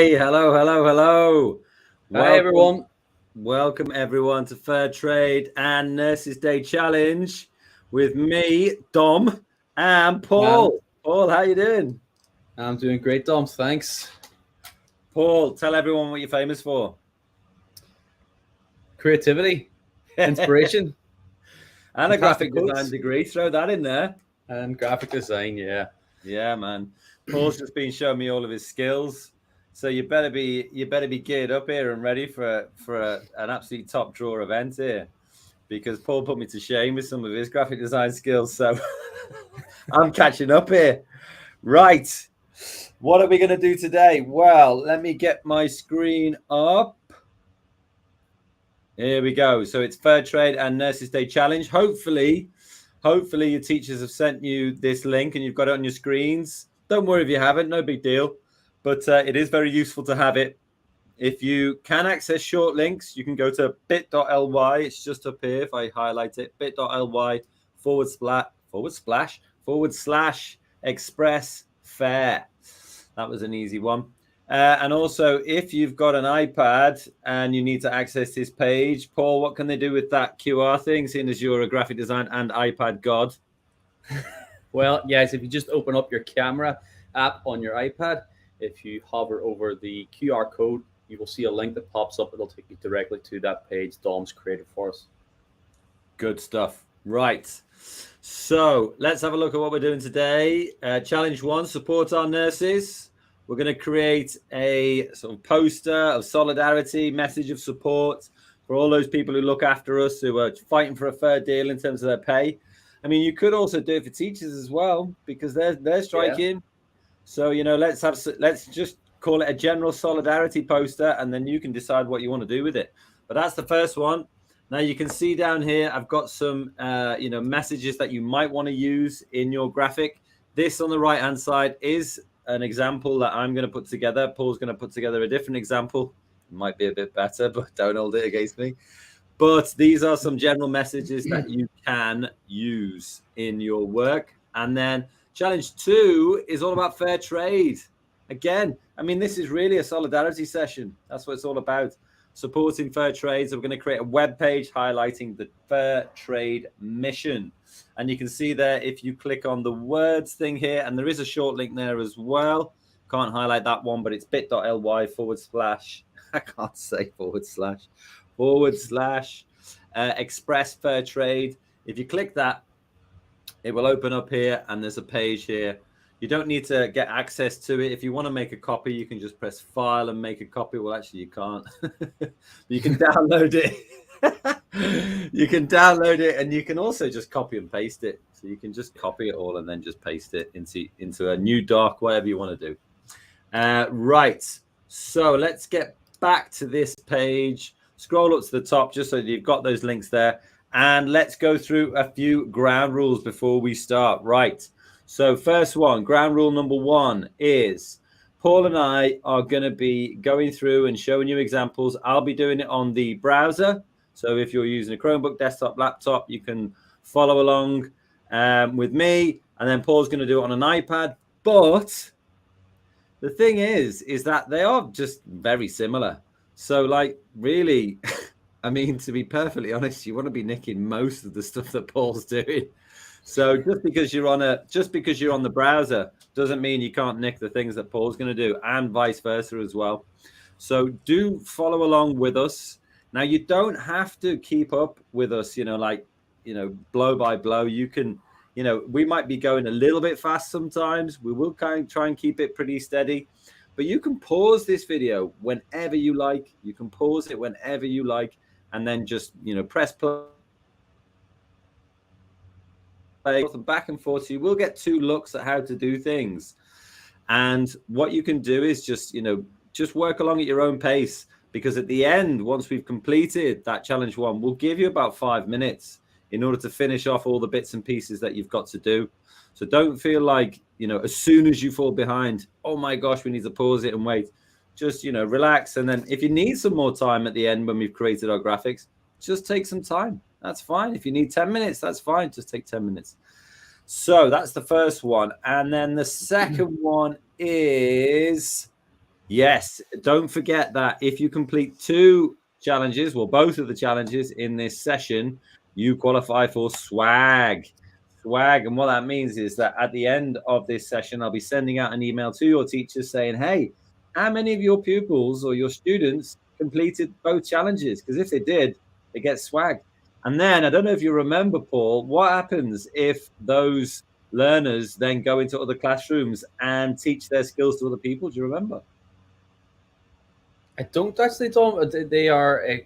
Hey, hello, hello, hello. Hi everyone. Welcome everyone to Fair Trade and Nurses Day Challenge with me, Dom, and And Paul. Paul, how you doing? I'm doing great, Dom. Thanks. Paul, tell everyone what you're famous for. Creativity, inspiration, And a fantastic graphic design quotes, degree. Throw that in there. and graphic design. Yeah. Yeah, man. Paul's just been showing me all of his skills. So you better be geared up here and ready for an absolute top drawer event here, because Paul put me to shame with some of his graphic design skills. So I'm catching up here. Right. What are we going to do today? Well, let me get my screen up. Here we go. So it's Fair Trade and Nurses Day Challenge. Hopefully your teachers have sent you this link and you've got it on your screens. Don't worry if you haven't, no big deal. But it is very useful to have it. If you can access short links, you can go to bit.ly. It's just up here if I highlight it. bit.ly // express fair. That was an easy one. And also, if you've got an iPad and you need to access this page, Paul, what can they do with that QR thing, seeing as you're a graphic design and iPad god? Well, guys, if you just open up your camera app on your iPad, if you hover over the QR code, you will see a link that pops up. It'll take you directly to that page Dom's created for us. Good stuff. Right. So let's have a look at what we're doing today. Challenge 1, support our nurses. We're going to create a sort of poster of solidarity, message of support for all those people who look after us, who are fighting for a fair deal in terms of their pay. I mean, you could also do it for teachers as well, because they're striking. Yeah. So, let's just call it a general solidarity poster, and then you can decide what you want to do with it. But that's the first one. Now you can see down here, I've got some, messages that you might want to use in your graphic. This on the right-hand side is an example that I'm going to put together. Paul's going to put together a different example. It might be a bit better, but don't hold it against me. But these are some general messages that you can use in your work. And then challenge 2 is all about fair trade. Again, I mean, this is really a solidarity session. That's what it's all about. Supporting fair trade. So we're going to create a web page highlighting the fair trade mission. And you can see there, if you click on the words thing here, and there is a short link there as well. Can't highlight that one, but it's bit.ly / I can't say / express fair trade. If you click that, it will open up here, and there's a page here. You don't need to get access to it. If you want to make a copy, you can just press file and make a copy. Well, actually, you can't. You can download it. You can download it, and you can also just copy and paste it. So you can just copy it all and then just paste it into a new doc, whatever you want to do. Right. So let's get back to this page. Scroll up to the top just so that you've got those links there. And let's go through a few ground rules before we start. Right. So first one, ground rule number 1 is Paul and I are going to be going through and showing you examples. I'll be doing it on the browser. So if you're using a Chromebook, desktop, laptop, you can follow along with me. And then Paul's going to do it on an iPad. But the thing is that they are just very similar. So, like, really, I mean, to be perfectly honest, you want to be nicking most of the stuff that Paul's doing. So just because you're on the browser doesn't mean you can't nick the things that Paul's going to do, and vice versa as well. So do follow along with us. Now, you don't have to keep up with us, blow by blow. You can, we might be going a little bit fast sometimes. We will try and keep it pretty steady. But you can pause this video whenever you like. You can pause it whenever you like, and then just, press play. Back and forth. So you will get 2 looks at how to do things. And what you can do is just work along at your own pace, because at the end, once we've completed that challenge 1, we'll give you about 5 minutes in order to finish off all the bits and pieces that you've got to do. So don't feel like, as soon as you fall behind, oh my gosh, we need to pause it and wait. Just, relax. And then if you need some more time at the end when we've created our graphics, just take some time. That's fine. If you need 10 minutes, that's fine. Just take 10 minutes. So that's the first one. And then the second one is Yes, don't forget that if you complete 2 challenges, well, both of the challenges in this session, you qualify for swag. Swag, and what that means is that at the end of this session, I'll be sending out an email to your teachers saying, hey, how many of your pupils or your students completed both challenges? Because if they did, they get swag. And then I don't know if you remember, Paul, what happens if those learners then go into other classrooms and teach their skills to other people? Do you remember? I don't actually, Tom. They are Well,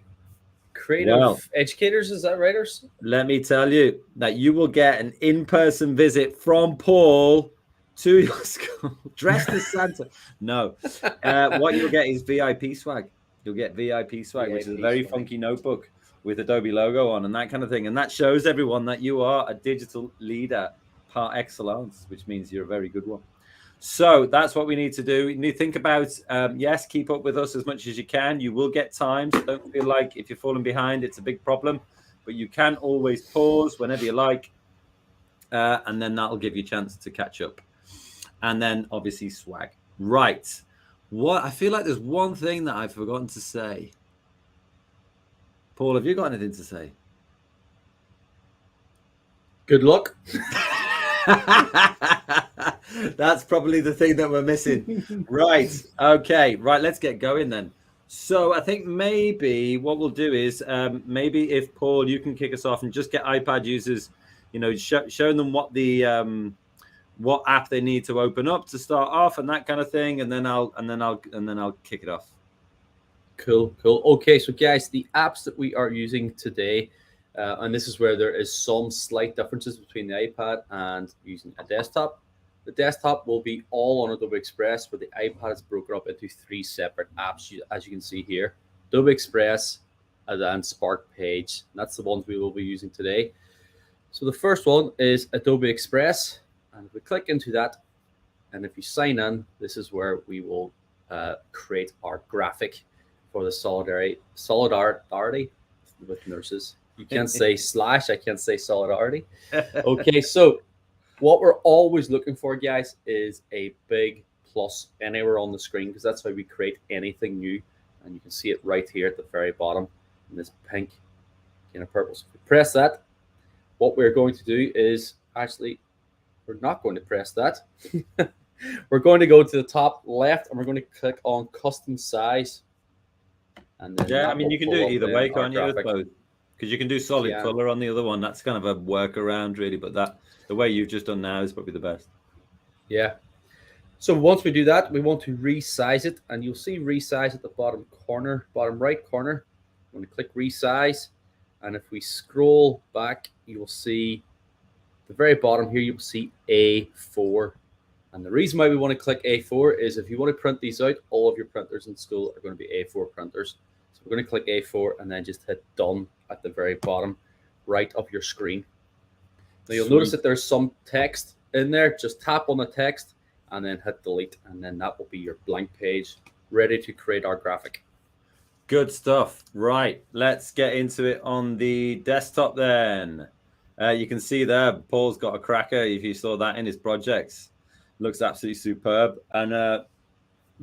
creative educators. Is that right? let me tell you that you will get an in-person visit from Paul to your school dressed as Santa. No, what you'll get is VIP swag. You'll get VIP swag, which is a very funky notebook with Adobe logo on and that kind of thing. And that shows everyone that you are a digital leader par excellence, which means you're a very good one. So that's what we need to do. You need to think about, yes, keep up with us as much as you can. You will get times. Don't feel like if you're falling behind, it's a big problem. But you can always pause whenever you like. And then that'll give you a chance to catch up. And then obviously swag. Right. What I feel like there's one thing that I've forgotten to say. Paul, have you got anything to say? Good luck. That's probably the thing that we're missing. Right. Okay. Right. Let's get going then. So I think maybe what we'll do is maybe if Paul, you can kick us off and just get iPad users, showing them what the what app they need to open up to start off and that kind of thing, and then I'll kick it off. Cool. Okay, so guys, the apps that we are using today, and this is where there is some slight differences between the iPad and using a desktop. The desktop will be all on Adobe Express, where the iPad is broken up into 3 separate apps, as you can see here. Adobe Express and Spark Page. And that's the ones we will be using today. So the first one is Adobe Express. And if we click into that, and if you sign in, this is where we will create our graphic for the solidarity with nurses. You can't say slash, I can't say solidarity. Okay, so what we're always looking for, guys, is a big plus anywhere on the screen, because that's how we create anything new. And you can see it right here at the very bottom in this pink kind of purple. So if we press that, what we're going to do is actually, we're not going to press that. We're going to go to the top left and we're going to click on custom size. And then yeah, I mean, you can do it either way, can't you? Because you can do solid color on the other one. That's kind of a workaround, really. But the way you've just done now is probably the best. Yeah. So once we do that, we want to resize it. And you'll see resize at the bottom right corner. I'm going to click resize. And if we scroll back, you will see the very bottom here, you will see A4. And the reason why we want to click A4 is if you want to print these out, all of your printers in school are going to be A4 printers. So we're going to click A4 and then just hit done at the very bottom right of your screen. Now you'll notice that there's some text in there. Just tap on the text and then hit delete. And then that will be your blank page ready to create our graphic. Good stuff. Right. Let's get into it on the desktop then. You can see there, Paul's got a cracker. If you saw that in his projects, looks absolutely superb. And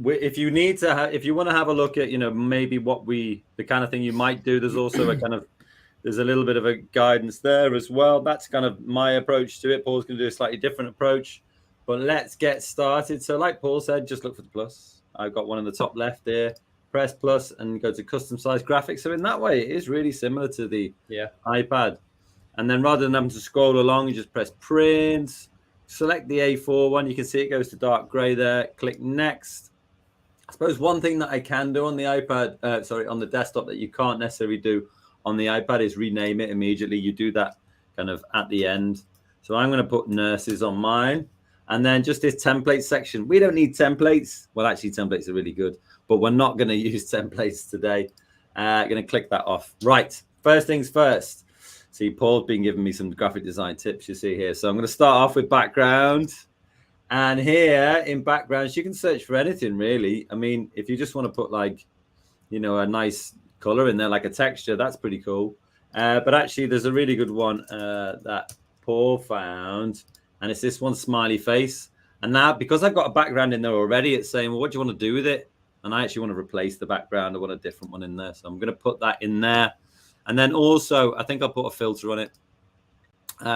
if you need to, if you want to have a look at, maybe the kind of thing you might do, there's also there's a little bit of a guidance there as well. That's kind of my approach to it. Paul's going to do a slightly different approach, but let's get started. So like Paul said, just look for the plus. I've got one in the top left here. Press plus and go to custom size graphics. So in that way, it is really similar to the iPad. And then rather than having to scroll along, you just press print, select the A4 one. You can see it goes to dark gray there. Click next. I suppose one thing that I can do on the iPad, on the desktop that you can't necessarily do on the iPad is rename it immediately. You do that kind of at the end. So I'm going to put nurses on mine. And then just this template section. We don't need templates. Well, actually, templates are really good, but we're not going to use templates today. Going to click that off. Right. First things first. See, Paul's been giving me some graphic design tips, you see here. So I'm going to start off with background. And here in backgrounds, you can search for anything, really. I mean, if you just want to put a nice color in there, like a texture, that's pretty cool. But actually, there's a really good one that Paul found. And it's this one, smiley face. And now, because I've got a background in there already, it's saying, well, what do you want to do with it? and I actually want to replace the background. I want a different one in there. So I'm going to put that in there. And then also, I think I'll put a filter on it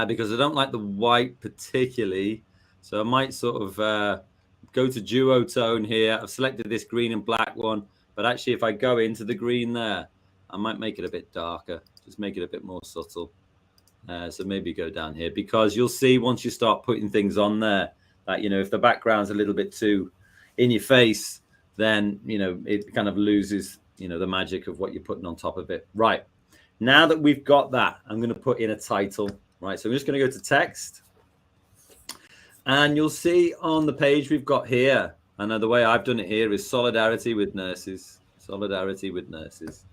because I don't like the white particularly. So I might sort of go to duotone here. I've selected this green and black one, but actually if I go into the green there, I might make it a bit darker, just make it a bit more subtle. So maybe go down here, because you'll see once you start putting things on there that, you know, if the background's a little bit too in your face, then, you know, it kind of loses, you know, the magic of what you're putting on top of it. Right. Now that we've got that, I'm going to put in a title. Right. So I'm just going to go to text. And you'll see on the page we've got here, and the way I've done it here is solidarity with nurses. Solidarity with nurses.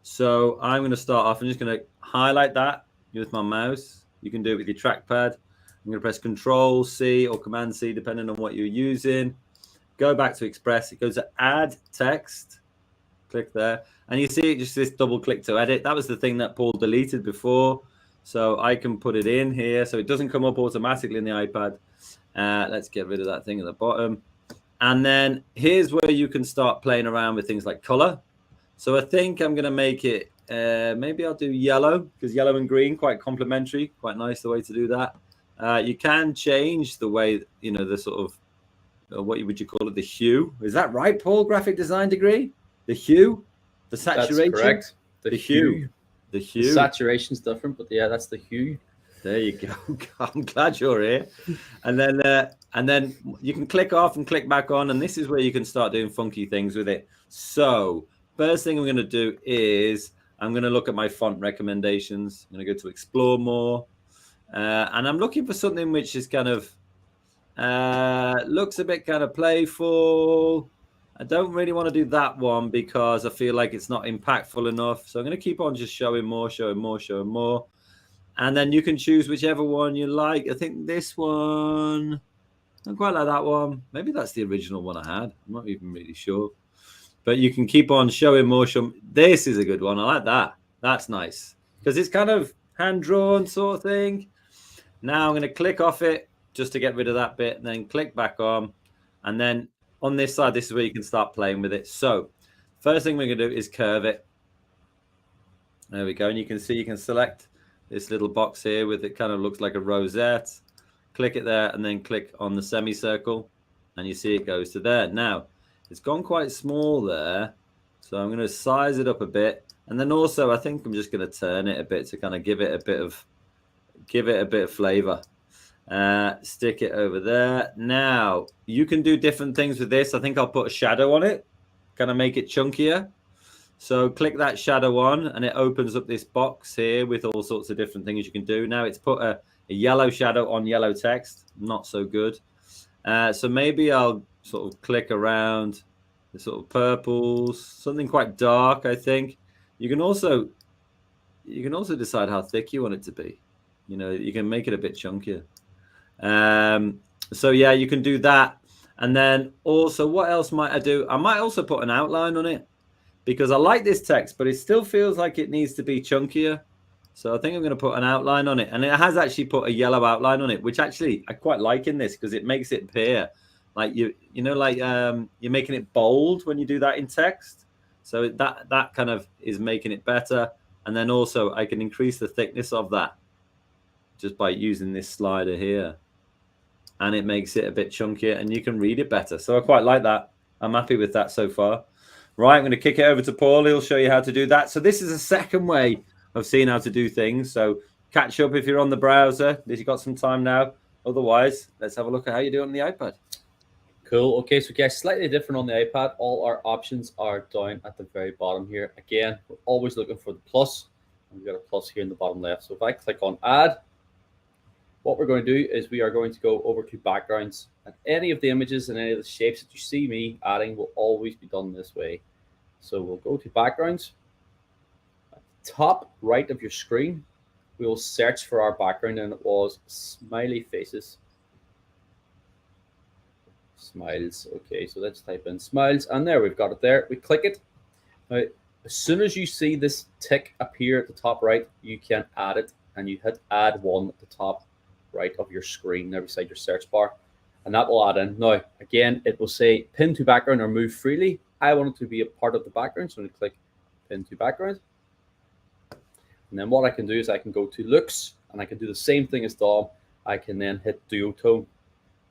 So I'm going to start off. I'm just going to highlight that with my mouse. You can do it with your trackpad. I'm going to press Control C or Command C, depending on what you're using. Go back to Express. It goes to Add Text. Click there. And you see it just this double click to edit. That was the thing that Paul deleted before. So I can put it in here. So it doesn't come up automatically in the iPad. Let's get rid of that thing at the bottom. And then here's where you can start playing around with things like color. So I think I'm going to make it, maybe I'll do yellow, because yellow and green, quite complementary, quite nice the way to do that. You can change the way, you know, the sort of, what would you call it, the hue. Is that right, Paul, graphic design degree? The hue? The saturation? That's correct. The hue. The hue. The saturation's different, but yeah, that's the hue. There you go. I'm glad you're here. And then you can click off and click back on, and this is where you can start doing funky things with it. So first thing I'm going to do is I'm going to look at my font recommendations. I'm going to go to Explore More, and I'm looking for something which is kind of looks a bit kind of playful. I don't really want to do that one because I feel like it's not impactful enough. So I'm going to keep on just showing more, showing more, showing more. And then you can choose whichever one you like. I think this one, I don't quite like that one. Maybe that's the original one I had. I'm not even really sure. But you can keep on showing more. This is a good one. I like that. That's nice. Because it's kind of hand-drawn sort of thing. Now I'm going to click off it just to get rid of that bit. And then click back on. And then on this side, this is where you can start playing with it. So first thing we're going to do is curve it. There we go. And you can see you can select this little box here with it kind of looks like a rosette. Click it there and then click on the semicircle and you see it goes to there. Now it's gone quite small there, so I'm going to size it up a bit, and then also I think I'm just going to turn it a bit to kind of give it a bit of flavor. Stick it over there. Now you can do different things with this. I think I'll put a shadow on it, kind of make it chunkier. So click that shadow on and it opens up this box here with all sorts of different things you can do. Now it's put a yellow shadow on yellow text. Not so good. So maybe I'll sort of click around the sort of purples, something quite dark, I think. You can also decide how thick you want it to be. You know, you can make it a bit chunkier. So yeah, you can do that. And then also, what else might I do? I might also put an outline on it, because I like this text, but it still feels like it needs to be chunkier. So I think I'm going to put an outline on it. And it has actually put a yellow outline on it, which actually I quite like in this because it makes it appear like you're making it bold when you do that in text. So that kind of is making it better. And then also I can increase the thickness of that just by using this slider here. And it makes it a bit chunkier and you can read it better. So I quite like that. I'm happy with that so far. Right, I'm going to kick it over to Paul. He'll show you how to do that. So this is a second way of seeing how to do things. So catch up if you're on the browser, if you've got some time now. Otherwise, let's have a look at how you do it on the iPad. Cool. Okay, so guys, slightly different on the iPad. All our options are down at the very bottom here. Again, we're always looking for the plus. And we've got a plus here in the bottom left. So if I click on Add, what we're going to do is we are going to go over to backgrounds, and any of the images and any of the shapes that you see me adding will always be done this way. So we'll go to backgrounds. At the top right of your screen, we will search for our background, and it was smiley faces. Smiles. Okay, so let's type in smiles, and there we've got it there. We click it. Now, as soon as you see this tick appear at the top right, you can add it, and you hit add one at the top right of your screen there beside your search bar, and that will add in. Now again, it will say pin to background or move freely. I want it to be a part of the background. So I'm going to click pin to background. And then what I can do is I can go to looks, and I can do the same thing as Dom. I can then hit duotone.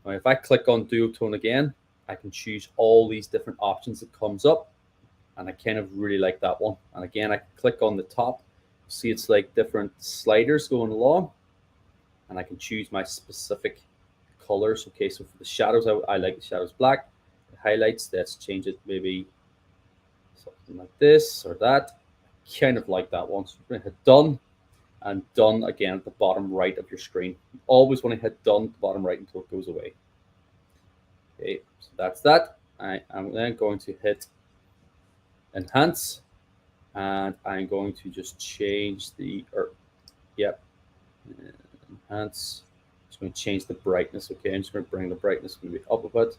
Now, if I click on duotone again, I can choose all these different options that comes up, and I kind of really like that one. And again, I can click on the top. See, it's like different sliders going along, and I can choose my specific colors. Okay, so for the shadows, I like the shadows black. The highlights, let's change it maybe something like this or that. Kind of like that one. So we're going to hit done, and done again at the bottom right of your screen. You always want to hit done at the bottom right until it goes away. Okay, so that's that. I am then going to hit enhance, and I'm going to just change the, enhance. I'm just going to change the brightness. Okay, I'm just going to bring the brightness maybe up a bit.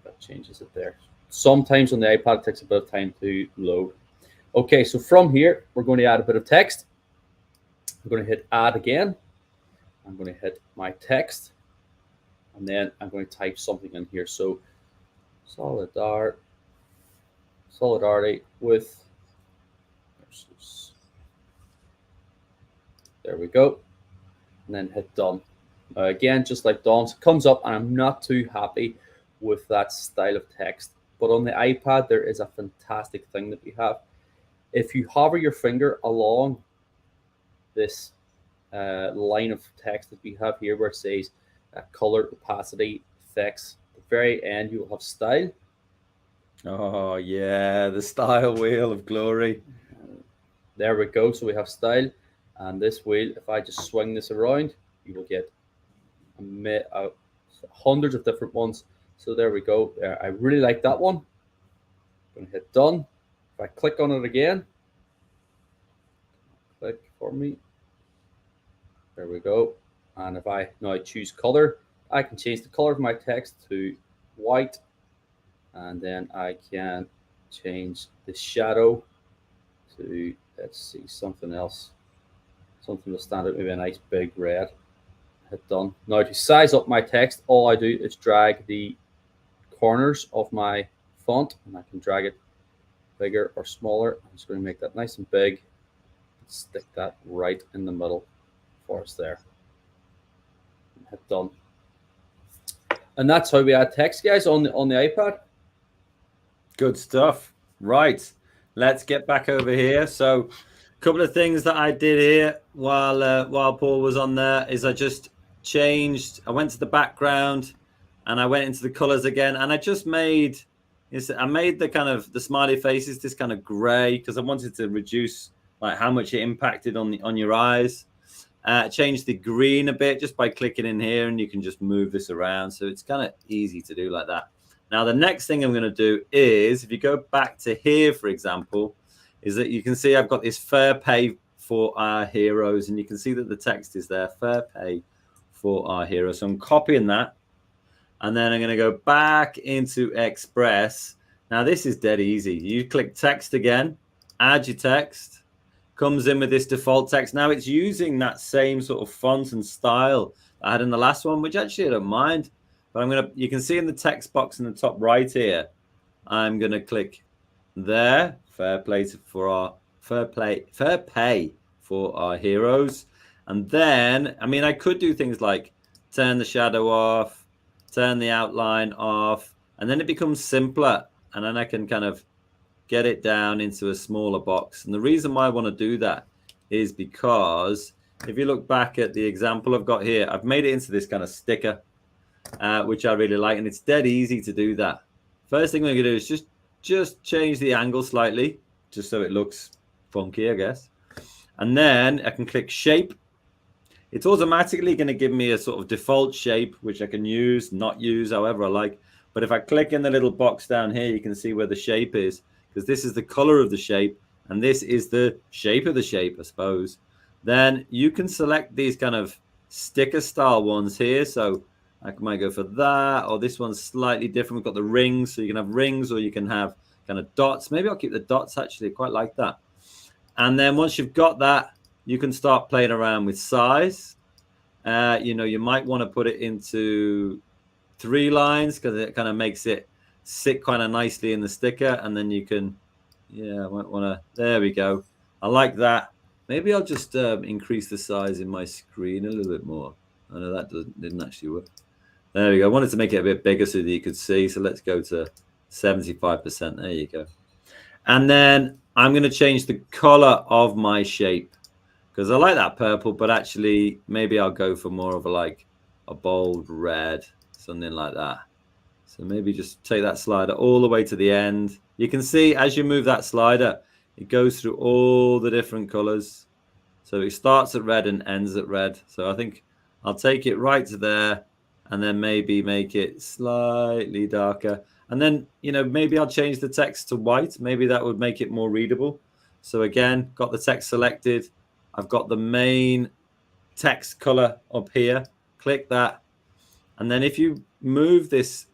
That changes it there. Sometimes on the iPad it takes a bit of time to load. Okay, so from here we're going to add a bit of text. I'm going to hit add again. I'm going to hit my text, and then I'm going to type something in here. So solidarity with, there we go, and then hit done. Again, just like Dom's, it comes up, and I'm not too happy with that style of text. But on the iPad, there is a fantastic thing that we have. If you hover your finger along this line of text that we have here, where it says color, opacity, effects, at the very end you will have style. Oh yeah, the style wheel of glory. There we go. So we have style, and this wheel, if I just swing this around, you will get hundreds of different ones. So there we go. I really like that one. I'm going to hit done. If I click on it again, click for me. There we go. And if I now choose color, I can change the color of my text to white. And then I can change the shadow to, let's see, something else. Something to stand out, maybe a nice big red. Hit done. Now to size up my text, all I do is drag the corners of my font, and I can drag it bigger or smaller. I'm just going to make that nice and big. Stick that right in the middle for us there. Hit done. And that's how we add text, guys, on the iPad. Good stuff. Right, let's get back over here. So a couple of things that I did here while Paul was on there is I just changed. I went to the background and I went into the colors again, and I just made the kind of the smiley faces this kind of gray because I wanted to reduce like how much it impacted on your eyes. Change the green a bit just by clicking in here, and you can just move this around. So it's kind of easy to do like that. Now, the next thing I'm going to do is, if you go back to here, for example, is that you can see I've got this fair pay for our heroes, and you can see that the text is there, fair pay for our heroes. So I'm copying that, and then I'm going to go back into Express. Now, this is dead easy. You click text again, add your text, comes in with this default text. Now, it's using that same sort of font and style I had in the last one, which actually I don't mind. But you can see in the text box in the top right here, I'm going to click there, fair pay for our heroes. And then, I mean, I could do things like turn the shadow off, turn the outline off, and then it becomes simpler. And then I can kind of get it down into a smaller box. And the reason why I want to do that is because if you look back at the example I've got here, I've made it into this kind of sticker, which I really like, and it's dead easy to do that. First thing we're going to do is just change the angle slightly, just so it looks funky, I guess. And then I can click shape. It's automatically going to give me a sort of default shape, which I can use, not use, however I like. But if I click in the little box down here, you can see where the shape is, because this is the color of the shape, and this is the shape of the shape, I suppose. Then you can select these kind of sticker style ones here. So I might go for that, or this one's slightly different. We've got the rings, so you can have rings, or you can have kind of dots. Maybe I'll keep the dots, actually. I quite like that. And then once you've got that, you can start playing around with size. You might want to put it into 3 lines because it kind of makes it sit kind of nicely in the sticker, and then you can, yeah, I might want to, there we go. I like that. Maybe I'll just increase the size in my screen a little bit more. I know that didn't actually work. There we go. I wanted to make it a bit bigger so that you could see. So let's go to 75%. There you go. And then I'm going to change the color of my shape because I like that purple, but actually maybe I'll go for more of a bold red, something like that. So maybe just take that slider all the way to the end. You can see as you move that slider, it goes through all the different colors. So it starts at red and ends at red. So I think I'll take it right to there and then maybe make it slightly darker. And then, maybe I'll change the text to white. Maybe that would make it more readable. So again, got the text selected. I've got the main text color up here. Click that. And then if you move this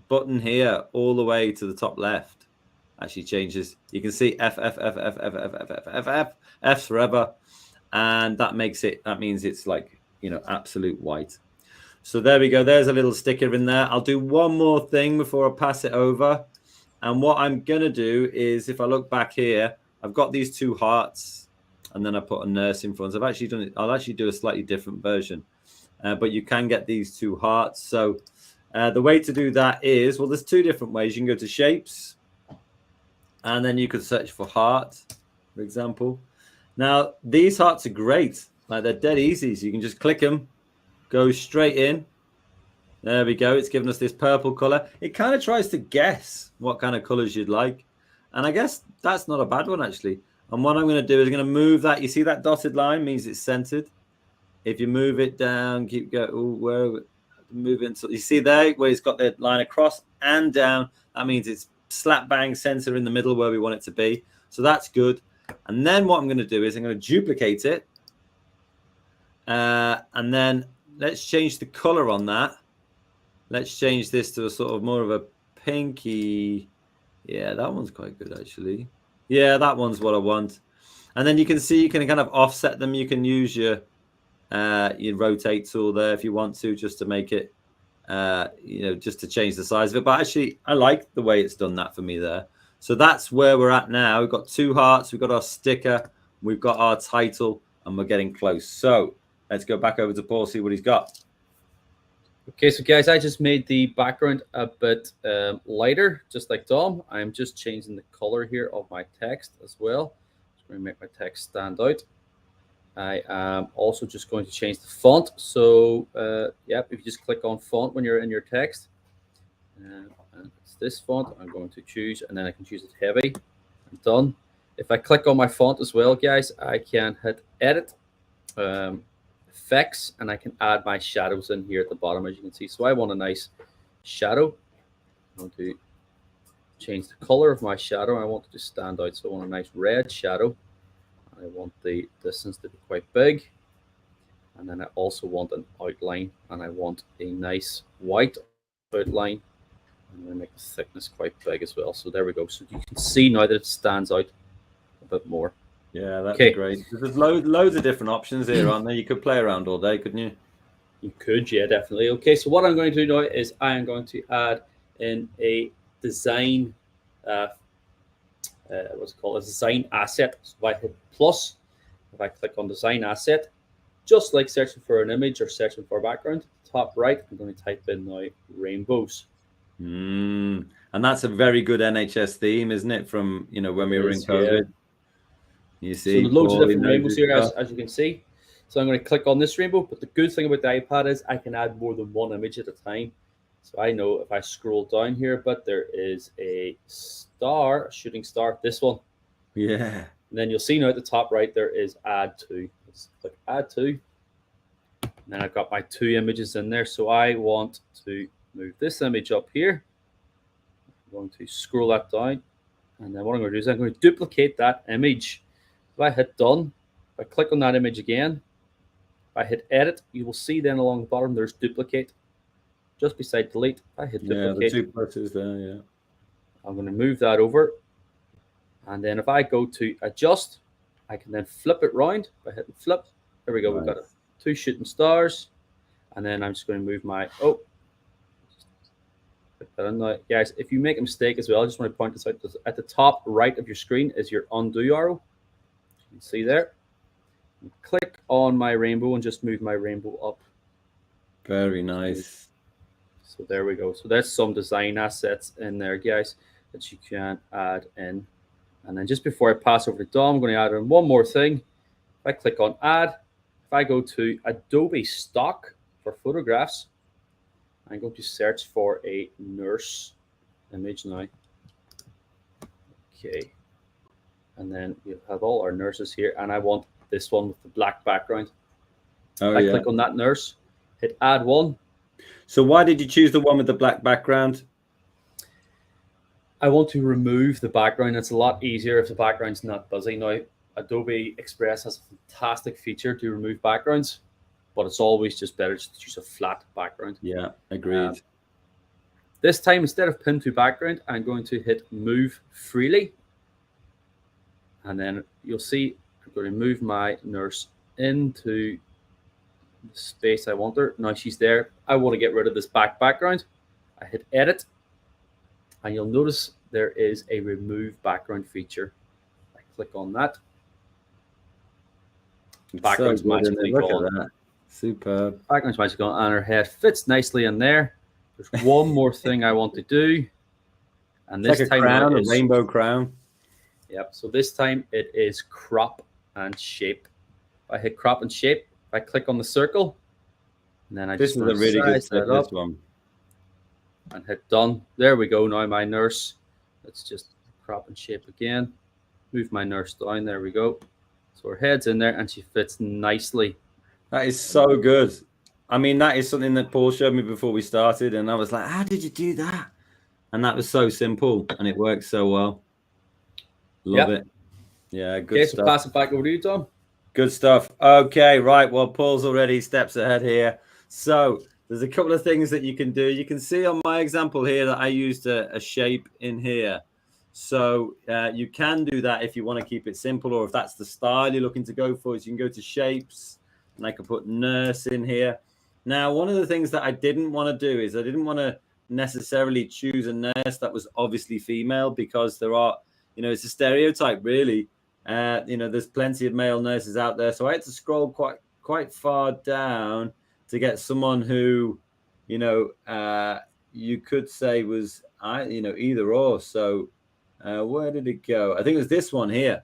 button here all the way to the top left, actually changes. You can see F forever. And that means it's absolute white. So there we go. There's a little sticker in there. I'll do one more thing before I pass it over. And what I'm going to do is, if I look back here, I've got these two hearts and then I put a nurse in front. I've actually done it. I'll actually do a slightly different version, but you can get these two hearts. So the way to do that is, well, there's two different ways. You can go to shapes and then you could search for heart, for example. Now, these hearts are great. They're dead easy. So you can just click them, go straight in. There we go. It's given us this purple color. It kind of tries to guess what kind of colors you'd like. And I guess that's not a bad one, actually. And what I'm going to do is I'm going to move that. You see that dotted line means it's centered. If you move it down, keep going. Move it. You see there where it's got the line across and down. That means it's slap bang center in the middle where we want it to be. So that's good. And then what I'm going to do is I'm going to duplicate it. And then let's change the color on that. Let's change this to a sort of more of a pinky. Yeah, that one's quite good, actually. Yeah, that one's what I want. And then you can see you can kind of offset them. You can use your rotate tool there if you want to, just to make it, just to change the size of it. But actually, I like the way it's done that for me there. So that's where we're at now. We've got two hearts. We've got our sticker. We've got our title, and we're getting close. So let's go back over to Paul, see what he's got. Okay, so guys, I just made the background a bit lighter, just like Dom. I'm just changing the color here of my text as well. Just going to make my text stand out. I am also just going to change the font. So, if you just click on font when you're in your text, and it's this font I'm going to choose, and then I can choose it heavy. I'm done. If I click on my font as well, guys, I can hit edit. Effects, and I can add my shadows in here at the bottom, as you can see. So I want a nice shadow. I want to change the color of my shadow. I want it to stand out, so I want a nice red shadow. I want the distance to be quite big, and then I also want an outline, and I want a nice white outline. I'm going to make the thickness quite big as well. So there we go. So you can see now that it stands out a bit more. Yeah, that's great. There's loads of different options here, aren't there? You could play around all day, couldn't you? You could, yeah, definitely. Okay, so what I'm going to do now is I am going to add in a design, what's it called, a design asset. So if I hit plus, if I click on design asset, just like searching for an image or searching for a background, top right, I'm going to type in now rainbows. And that's a very good NHS theme, isn't it? From when we were in COVID. Yeah. You see, so loads of different rainbows here, as you can see. So I'm going to click on this rainbow. But the good thing about the iPad is I can add more than one image at a time. So I know if I scroll down here, but there is a star, a shooting star, this one. Yeah. And then you'll see now at the top right, there is add to. Let's click add to. And then I've got my two images in there. So I want to move this image up here. I'm going to scroll that down. And then what I'm going to do is I'm going to duplicate that image. If I hit done, if I click on that image again, if I hit edit, you will see then along the bottom there's duplicate. Just beside delete, if I hit duplicate. Yeah, the two pluses there, yeah. I'm going to move that over. And then if I go to adjust, I can then flip it round by hitting flip. There we go. Nice. We've got two shooting stars. And then I'm just going to move my, Now, guys, if you make a mistake as well, I just want to point this out. At the top right of your screen is your undo arrow. You can see there. Click on my rainbow and just move my rainbow up. Very nice. So there we go. So there's some design assets in there, guys, that you can add in. And then just before I pass over to Dom, I'm going to add in one more thing. If I click on add, if I go to Adobe stock for photographs, I'm going to search for a nurse image now. Okay. And then we have all our nurses here, and I want this one with the black background. Oh, I click on that nurse, hit add one. So why did you choose the one with the black background? I want to remove the background. It's a lot easier if the background's not busy. Now, Adobe Express has a fantastic feature to remove backgrounds, but it's always just better to use a flat background. Yeah, agreed. This time, instead of pin to background, I'm going to hit move freely. And then you'll see I'm going to move my nurse into the space I want her. Now she's there. I want to get rid of this background. I hit edit. And you'll notice there is a remove background feature. I click on that. Background's magically gone. Superb. Background's magically gone, and her head fits nicely in there. There's one more thing I want to do. And this like a time crown, a rainbow crown. Yep. So this time it is crop and shape. If I hit crop and shape, if I click on the circle, and then I this just is a really good tip, this one. And hit done. There we go. Now my nurse. Let's just crop and shape again. Move my nurse down. There we go. So her head's in there and she fits nicely. That is so good. I mean, that is something that Paul showed me before we started, and I was like, how did you do that? And that was so simple, and it works so well. Love it. Yeah, good stuff. So pass it back over to you, Tom. Good stuff. Okay, right. Well, Paul's already steps ahead here. So there's a couple of things that you can do. You can see on my example here that I used a shape in here. So you can do that if you want to keep it simple, or if that's the style you're looking to go for, is you can go to shapes, and I can put nurse in here. Now, one of the things that I didn't want to do is I didn't want to necessarily choose a nurse that was obviously female, because there are, it's a stereotype, really. There's plenty of male nurses out there. So I had to scroll quite far down to get someone who, you could say was, either or. So where did it go? I think it was this one here.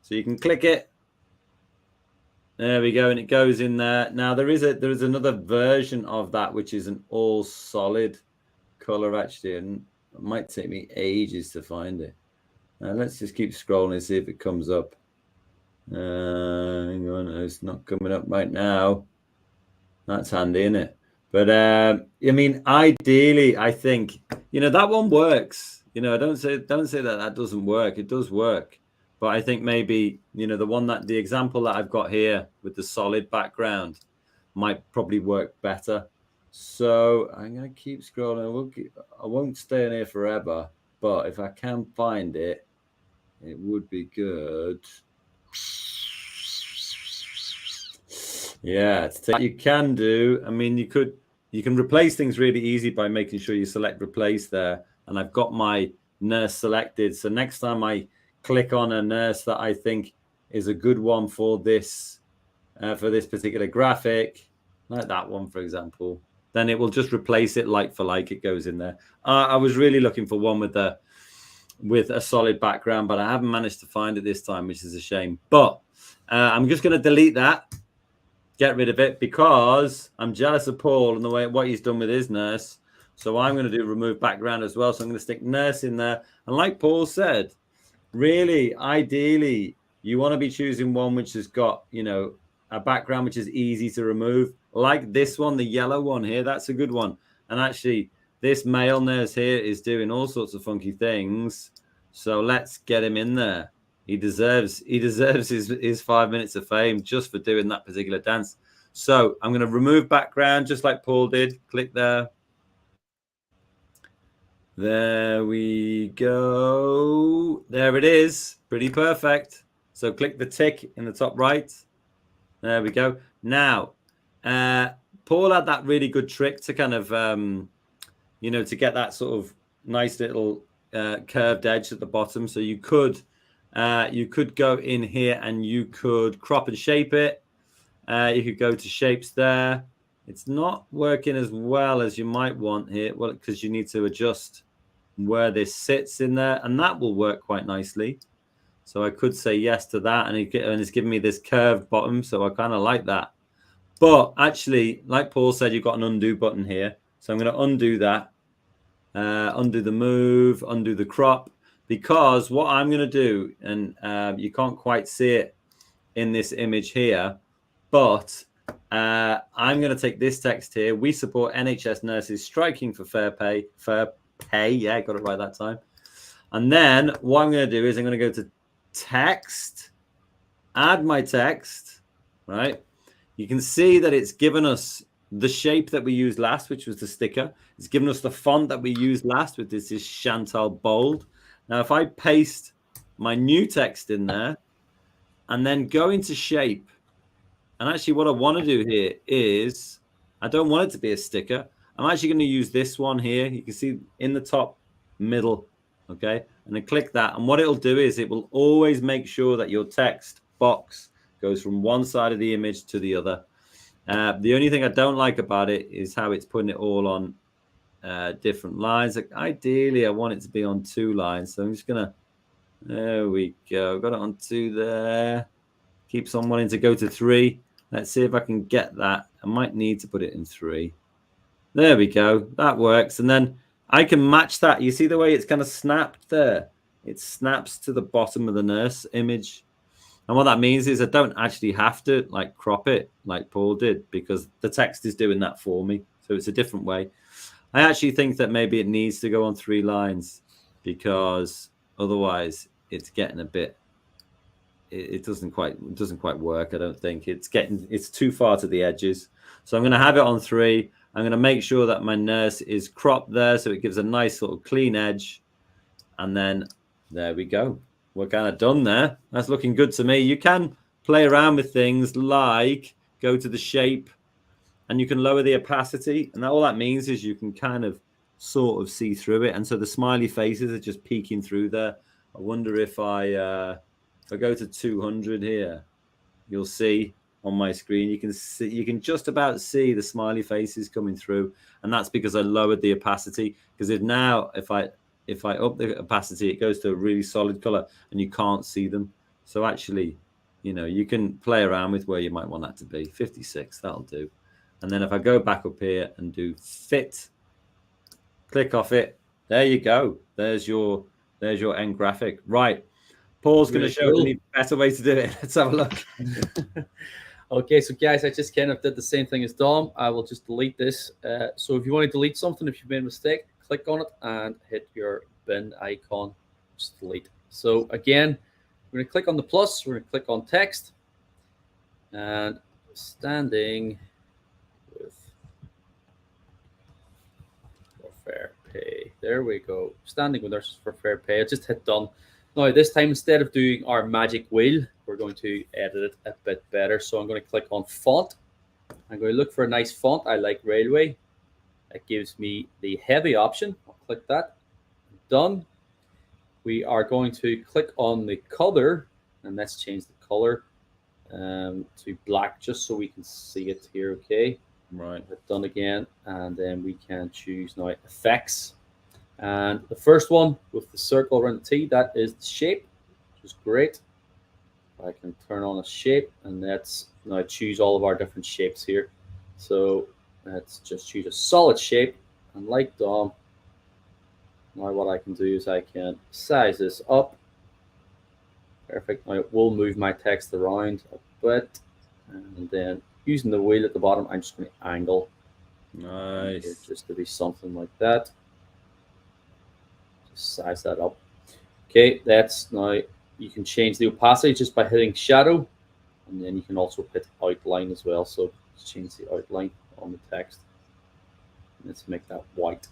So you can click it. There we go, and it goes in there. Now there is another version of that, which is an all solid color, actually, and it might take me ages to find it. Let's just keep scrolling and see if it comes up. Hang on, it's not coming up right now. That's handy, isn't it? But I mean, ideally, I think that one works. Don't say that doesn't work. It does work. But I think maybe, the example that I've got here with the solid background might probably work better. So I'm going to keep scrolling. I won't stay in here forever, but if I can find it, it would be good. Yeah, you can do. I mean, you can replace things really easy by making sure you select replace there. And I've got my nurse selected. So next time I click on a nurse that I think is a good one for this particular graphic, like that one, for example, then it will just replace it like for like. It goes in there. I was really looking for one with a solid background, but I haven't managed to find it this time, which is a shame. But I'm just going to delete that, get rid of it, because I'm jealous of Paul and what he's done with his nurse. So I'm going to do remove background as well. So I'm going to stick nurse in there. And like Paul said, really, ideally, you want to be choosing one which has got, a background which is easy to remove. Like this one, the yellow one here, that's a good one. And actually, this male nurse here is doing all sorts of funky things. So let's get him in there. He deserves his 5 minutes of fame just for doing that particular dance. So I'm going to remove background just like Paul did. Click there. There we go. There it is. Pretty perfect. So click the tick in the top right. There we go. Now, Paul had that really good trick to kind of, you know, to get that sort of nice little curved edge at the bottom. So you could go in here and you could crop and shape it. You could go to shapes there. It's not working as well as you might want here, well, because you need to adjust where this sits in there, and that will work quite nicely. So I could say yes to that, and it's giving me this curved bottom, so I kind of like that. But actually, like Paul said, you've got an undo button here. So I'm going to undo that, undo the move, undo the crop, because what I'm going to do, and you can't quite see it in this image here, but I'm going to take this text here. We support NHS nurses striking for fair pay. Fair pay. Yeah, got it right that time. And then what I'm going to do is I'm going to go to text, add my text, right? You can see that it's given us the shape that we used last, which was the sticker. It's given us the font that we used last, with this is Chantal Bold. Now, if I paste my new text in there and then go into shape, and actually what I want to do here is, I don't want it to be a sticker. I'm actually going to use this one here. You can see in the top middle, okay? And then click that. And what it'll do is it will always make sure that your text box goes from one side of the image to the other. The only thing I don't like about it is how it's putting it all on different lines. Like, ideally, I want it to be on 2 lines. So I'm just going to, there we go. Got it on 2 there. Keeps on wanting to go to 3. Let's see if I can get that. I might need to put it in 3. There we go. That works. And then I can match that. You see the way it's kind of snapped there? It snaps to the bottom of the nurse image. And what that means is I don't actually have to like crop it like Paul did, because the text is doing that for me. So it's a different way. I actually think that maybe it needs to go on 3 lines, because otherwise it's getting a bit, it doesn't quite work. I don't think it's too far to the edges. So I'm going to have it on 3. I'm going to make sure that my nurse is cropped there, so it gives a nice sort of clean edge. And then there we go. We're kind of done there. That's looking good to me. You can play around with things, like go to the shape, and you can lower the opacity. And all that means is you can kind of sort of see through it. And so the smiley faces are just peeking through there. I wonder if I go to 200 here, you'll see on my screen, you can just about see the smiley faces coming through. And that's because I lowered the opacity. Because if I up the opacity, it goes to a really solid color and you can't see them. So actually, you know, you can play around with where you might want that to be. 56, that'll do. And then if I go back up here and do fit, click off it, there you go. There's your end graphic. Right. Paul's going to show me a better way to do it. Let's have a look. Okay, so guys, I just kind of did the same thing as Dom. I will just delete this. So if you want to delete something, if you've made a mistake, click on it and hit your bin icon, just delete. So again, we're going to click on the plus, we're going to click on text, and standing with for fair pay. There we go. Standing with nurses for fair pay. I just hit done. Now this time, instead of doing our magic wheel, we're going to edit it a bit better. So I'm going to click on font. I'm going to look for a nice font. I like Railway. It gives me the heavy option. I'll click that. Done. We are going to click on the color, and let's change the color to black, just so we can see it here. Okay. Right. Done again, and then we can choose now effects. And the first one with the circle around the T, that is the shape, which is great. I can turn on a shape, and let's now choose all of our different shapes here. So let's just choose a solid shape, and like Dom, now what I can do is I can size this up. Perfect. Now it will move my text around a bit, and then using the wheel at the bottom, I'm just going to angle. Nice. Just to be something like that. Just size that up. Okay, that's now. You can change the opacity just by hitting shadow, and then you can also hit outline as well. So let's change the outline on the text. Let's make that white.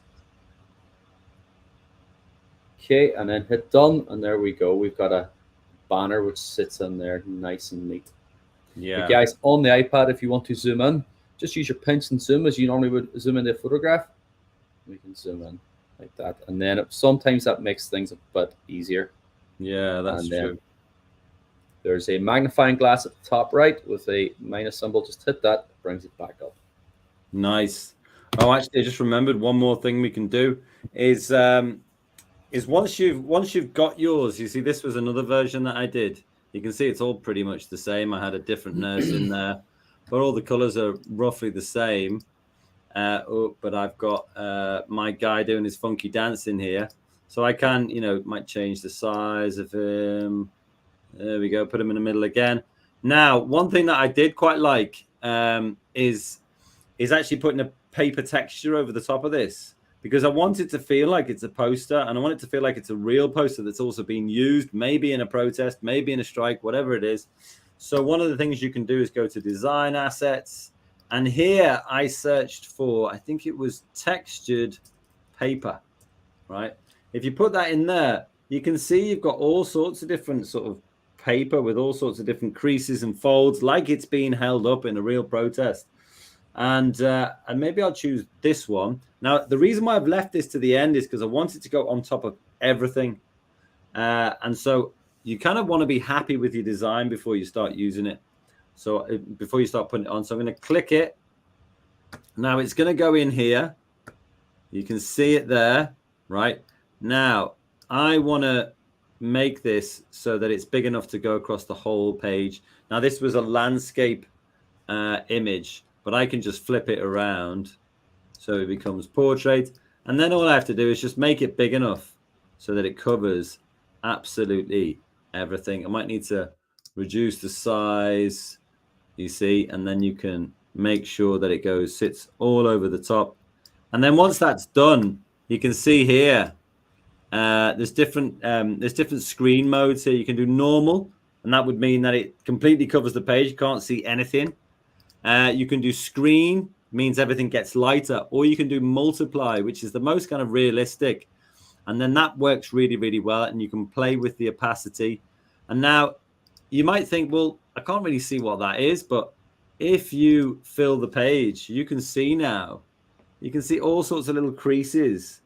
Okay, and then hit done, and there we go. We've got a banner which sits in there nice and neat. Yeah. But guys, on the iPad, if you want to zoom in, just use your pinch and zoom as you normally would zoom into a photograph. We can zoom in like that, and then sometimes that makes things a bit easier. Yeah, that's true. There's a magnifying glass at the top right with a minus symbol. Just hit that, it brings it back up. Nice. Oh, actually, I just remembered one more thing we can do is once you've got yours, you see this was another version that I did. You can see it's all pretty much the same. I had a different nurse in there, but all the colors are roughly the same. But I've got my guy doing his funky dance in here. So I can, might change the size of him. There we go. Put him in the middle again. Now, one thing that I did quite like is actually putting a paper texture over the top of this, because I want it to feel like it's a poster, and I want it to feel like it's a real poster that's also being used, maybe in a protest, maybe in a strike, whatever it is. So one of the things you can do is go to Design Assets. And here I searched for, I think it was textured paper, right? If you put that in there, you can see you've got all sorts of different sort of paper with all sorts of different creases and folds, like it's being held up in a real protest. And maybe I'll choose this one. Now, the reason why I've left this to the end is because I want it to go on top of everything. And so you kind of want to be happy with your design before you start using it. So before you start putting it on, so I'm going to click it. Now it's going to go in here. You can see it there, right? Now I want to make this so that it's big enough to go across the whole page. Now this was a landscape image, but I can just flip it around so it becomes portrait. And then all I have to do is just make it big enough so that it covers absolutely everything. I might need to reduce the size, you see, and then you can make sure that it sits all over the top. And then once that's done, you can see here there's different screen modes here. You can do normal, and that would mean that it completely covers the page. You can't see anything. You can do screen, means everything gets lighter, or you can do multiply, which is the most kind of realistic. And then that works really, really well, and you can play with the opacity. And now you might think, well, I can't really see what that is, but if you fill the page, you can see now. You can see all sorts of little creases.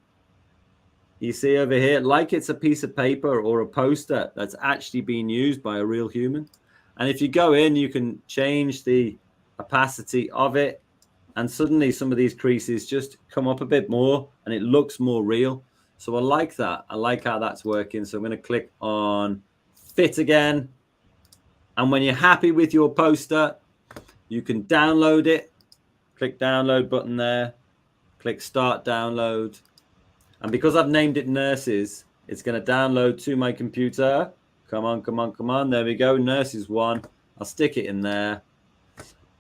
You see over here, like it's a piece of paper or a poster that's actually being used by a real human. And if you go in, you can change the opacity of it, and suddenly some of these creases just come up a bit more and it looks more real. So I like that. I like how that's working. So I'm going to click on fit again. And when you're happy with your poster, you can download it. Click download button there. Click start download. And because I've named it nurses, it's going to download to my computer. Come on, come on, come on. There we go. Nurses 1. I'll stick it in there.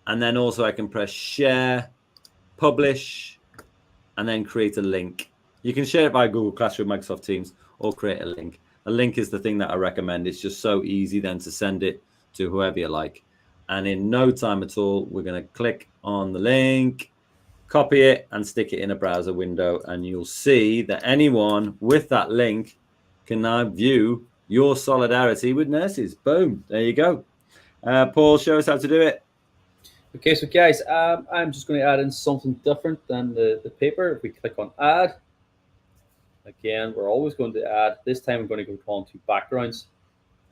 And then also I can press share, publish, and then create a link. You can share it by Google Classroom, Microsoft Teams, or create a link. A link is the thing that I recommend. It's just so easy then to send it to whoever you like. And in no time at all, we're going to click on the link, copy it, and stick it in a browser window. And you'll see that anyone with that link can now view your solidarity with nurses. Boom. There you go. Paul, show us how to do it. Okay, so guys, I'm just going to add in something different than the paper. If we click on add, again, we're always going to add. This time I'm going to go on to backgrounds,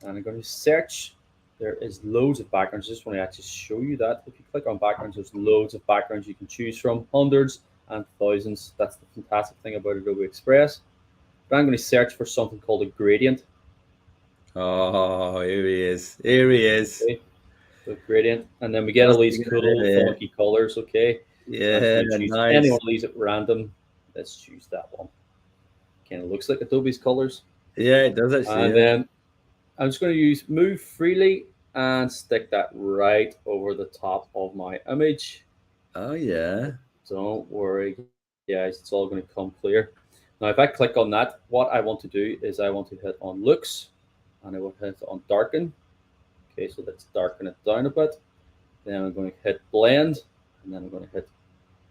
and I'm going to search. There is loads of backgrounds. I just want to actually show you that. If you click on backgrounds, there's loads of backgrounds you can choose from, hundreds and thousands. That's the fantastic thing about Adobe Express. But I'm going to search for something called a gradient. Oh, here he is. Here he is. Okay. So gradient, and then we get all these cool funky colors. Okay, yeah, nice. Any one of these at random. Let's choose that one. Kind of looks like Adobe's colors. Yeah, it does actually. And then I'm just going to use move freely and stick that right over the top of my image. Oh yeah. Don't worry, guys. It's all going to come clear. Now, if I click on that, what I want to do is I want to hit on looks, and I will hit on darken. Okay, so let's darken it down a bit. Then I'm going to hit blend, and then I'm going to hit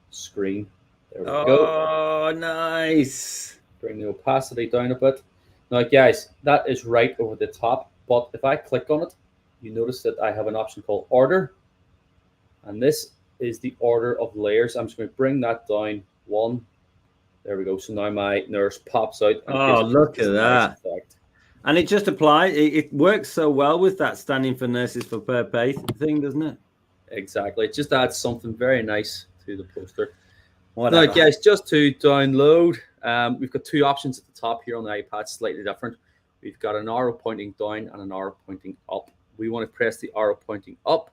screen. There we go. Oh, nice. Bring the opacity down a bit. Now, guys, that is right over the top. But if I click on it, you notice that I have an option called order. And this is the order of layers. I'm just going to bring that down 1, There we go. So now my nurse pops out. And Oh, gives look this at nice that. effect. And it just applies. It works so well with that standing for nurses for per pay thing, doesn't it? Exactly. It just adds something very nice to the poster. Whatever. Now, guys, just to download, we've got two options at the top here on the iPad, slightly different. We've got an arrow pointing down and an arrow pointing up. We want to press the arrow pointing up.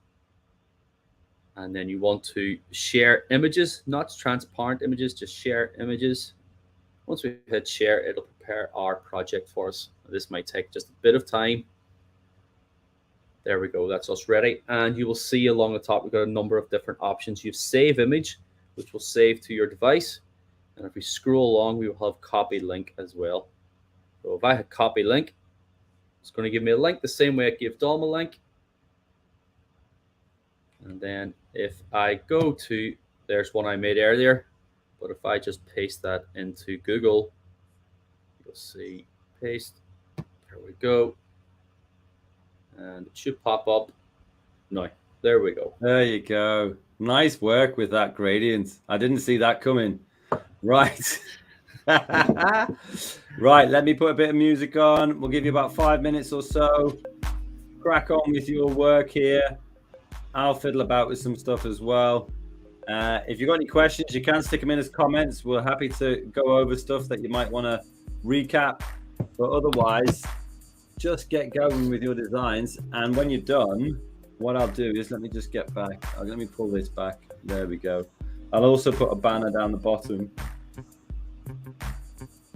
And then you want to share images, not transparent images, just share images. Once we hit share, it'll prepare our project for us. This might take just a bit of time. There we go, that's us ready. And you will see along the top, we've got a number of different options. You have save image, which will save to your device. And if we scroll along, we will have copy link as well. So if I hit copy link, it's going to give me a link the same way it gave Dom a link. And then if I go to, there's one I made earlier, but if I just paste that into Google, you'll see paste. There we go. And it should pop up. No, there we go. There you go. Nice work with that gradient. I didn't see that coming. Right. Right, let me put a bit of music on. We'll give you about 5 minutes or so. Crack on with your work here. I'll fiddle about with some stuff as well. If you've got any questions, you can stick them in as comments. We're happy to go over stuff that you might want to recap. But otherwise, just get going with your designs. And when you're done, what I'll do is, let me just get back. Let me pull this back. There we go. I'll also put a banner down the bottom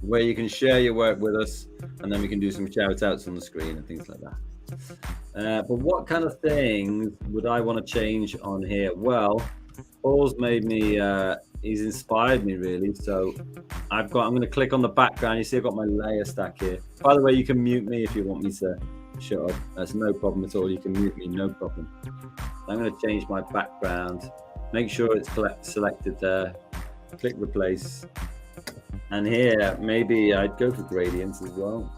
where you can share your work with us, and then we can do some shout outs on the screen and things like that. But what kind of things would I want to change on here? Well, Paul's made me, he's inspired me really. So I'm going to click on the background. You see I've got my layer stack here. By the way, you can mute me if you want me to shut up. That's no problem at all. You can mute me, no problem. I'm going to change my background. Make sure it's selected there. Click replace. And here, maybe I'd go for gradients as well.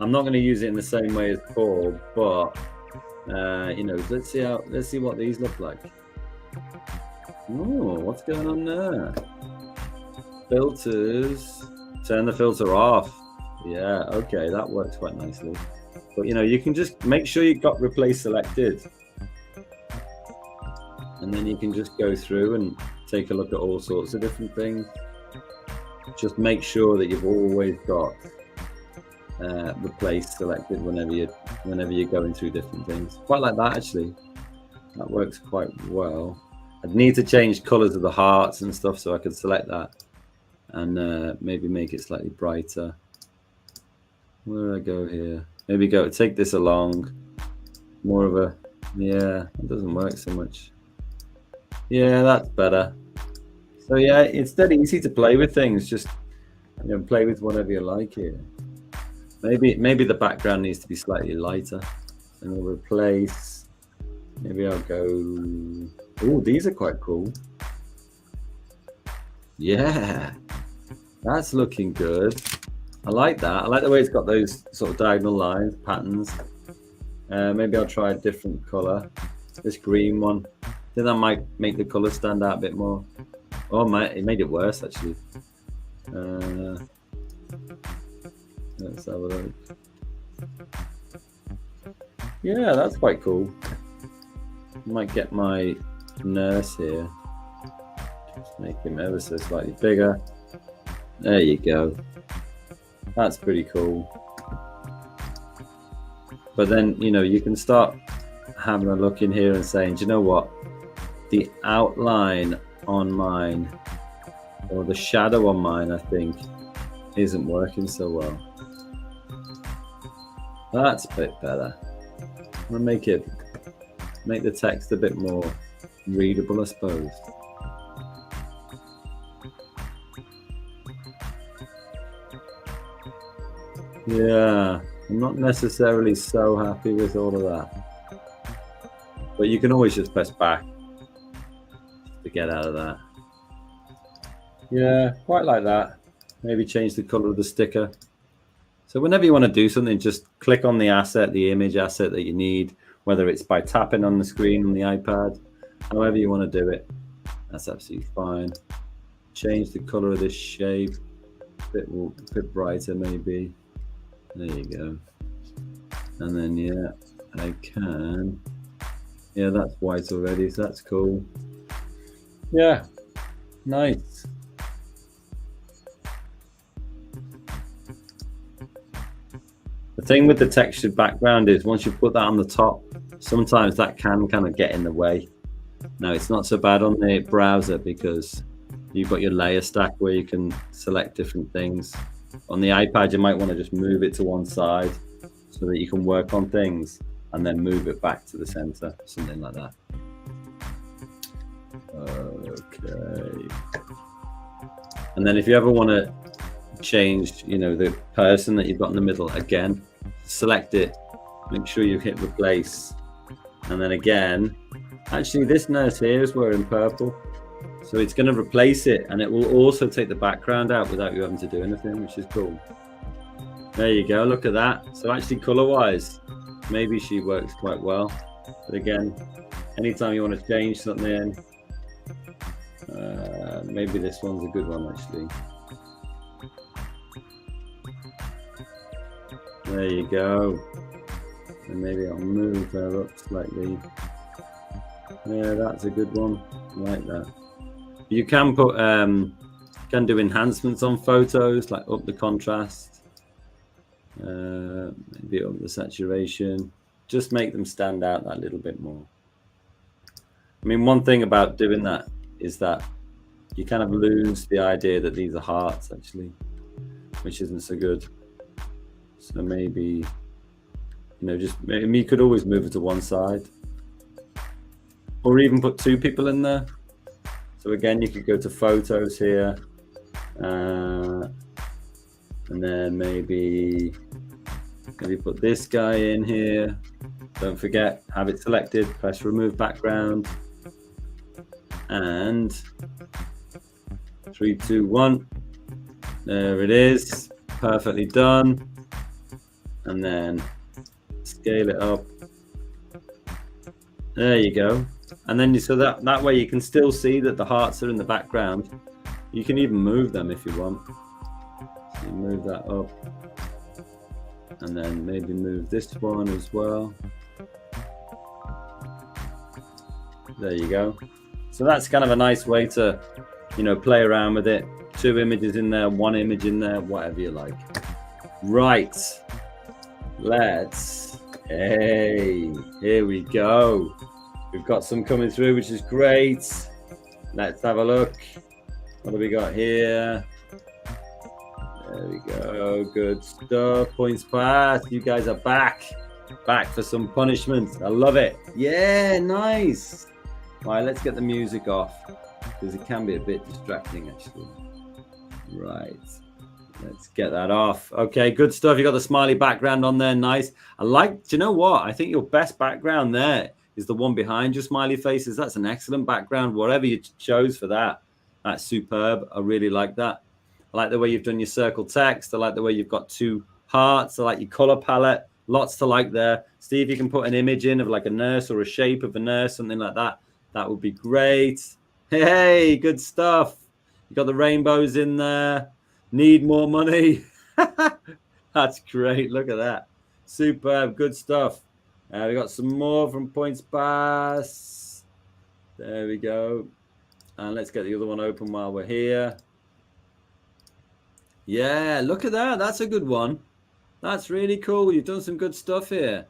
I'm not going to use it in the same way as Paul, but you know, let's see what these look like. Oh, what's going on there? Filters. Turn the filter off. Yeah, okay, that works quite nicely. But you know, you can just make sure you've got replace selected, and then you can just go through and take a look at all sorts of different things. Just make sure that you've always got replace selected whenever you're going through different things. Quite like that actually. That works quite well. I'd need to change colors of the hearts and stuff, so I could select that and maybe make it slightly brighter. Where do I go here? Maybe take this along. More of a, yeah, it doesn't work so much. Yeah, that's better. So yeah, it's dead easy to play with things. Just, you know, play with whatever you like here. Maybe the background needs to be slightly lighter, and we'll replace. Maybe I'll go. Oh, these are quite cool. Yeah, that's looking good. I like that. I like the way it's got those sort of diagonal lines, patterns. Maybe I'll try a different color. This green one. I think that might make the color stand out a bit more. Oh, it made it worse actually. Let's have a look. Yeah, that's quite cool. Might get my nurse here. Just make him ever so slightly bigger. There you go. That's pretty cool. But then, you know, you can start having a look in here and saying, do you know what? The outline on mine, or the shadow on mine, I think, isn't working so well. That's a bit better. I'm gonna make the text a bit more readable, I suppose. Yeah, I'm not necessarily so happy with all of that. But you can always just press back to get out of that. Yeah, quite like that. Maybe change the color of the sticker. So whenever you want to do something, just click on the asset, the image asset that you need, whether it's by tapping on the screen on the iPad, however you want to do it. That's absolutely fine. change the color of this shape a bit brighter maybe. There you go. And then yeah, I can. Yeah, that's white already, so that's cool. Yeah, nice. The thing with the textured background is once you put that on the top, sometimes that can kind of get in the way. Now it's not so bad on the browser because you've got your layer stack where you can select different things. On the iPad, you might want to just move it to one side so that you can work on things and then move it back to the center, something like that. Okay. And then if you ever want to change, you know, the person that you've got in the middle, again, select it, make sure you hit replace. And then again, actually this nurse here is wearing purple. So it's going to replace it and it will also take the background out without you having to do anything, which is cool. There you go, look at that. So actually color-wise, maybe she works quite well. But again, anytime you want to change something, maybe this one's a good one actually. There you go. And maybe I'll move her up slightly. Yeah, that's a good one. I like that. You can put can do enhancements on photos, like up the contrast, maybe up the saturation, just make them stand out that little bit more. I mean, one thing about doing that is that you kind of lose the idea that these are hearts actually, which isn't so good. So maybe, you know, just maybe you could always move it to one side or even put two people in there. So again, you could go to photos here, and then maybe put this guy in here. Don't forget, have it selected, press remove background, and 3, 2, 1. There it is, perfectly done. And then scale it up. There you go. And then so that way you can still see that the hearts are in the background. You can even move them if you want. So you move that up. And then maybe move this one as well. There you go. So that's kind of a nice way to, you know, play around with it. 2 images in there, 1 image in there, whatever you like. Right. Hey, here we go. We've got some coming through, which is great. Let's have a look. What do we got here? There we go. Good stuff. Points passed. You guys are back for some punishment. I love it. Yeah, nice. All right, let's get the music off because it can be a bit distracting actually. Right. Let's get that off. Okay, good stuff. You got the smiley background on there. Nice. I like, do you know what? I think your best background there is the one behind your smiley faces. That's an excellent background. Whatever you chose for that, that's superb. I really like that. I like the way you've done your circle text. I like the way you've got 2 hearts. I like your color palette. Lots to like there. See if you can put an image in of like a nurse or a shape of a nurse, something like that. That would be great. Hey, good stuff. You got the rainbows in there. Need more money. That's great. Look at that. Superb. Good stuff. We got some more from Points Pass. There we go. And let's get the other one open while we're here. Yeah, look at that. That's a good one. That's really cool. You've done some good stuff here.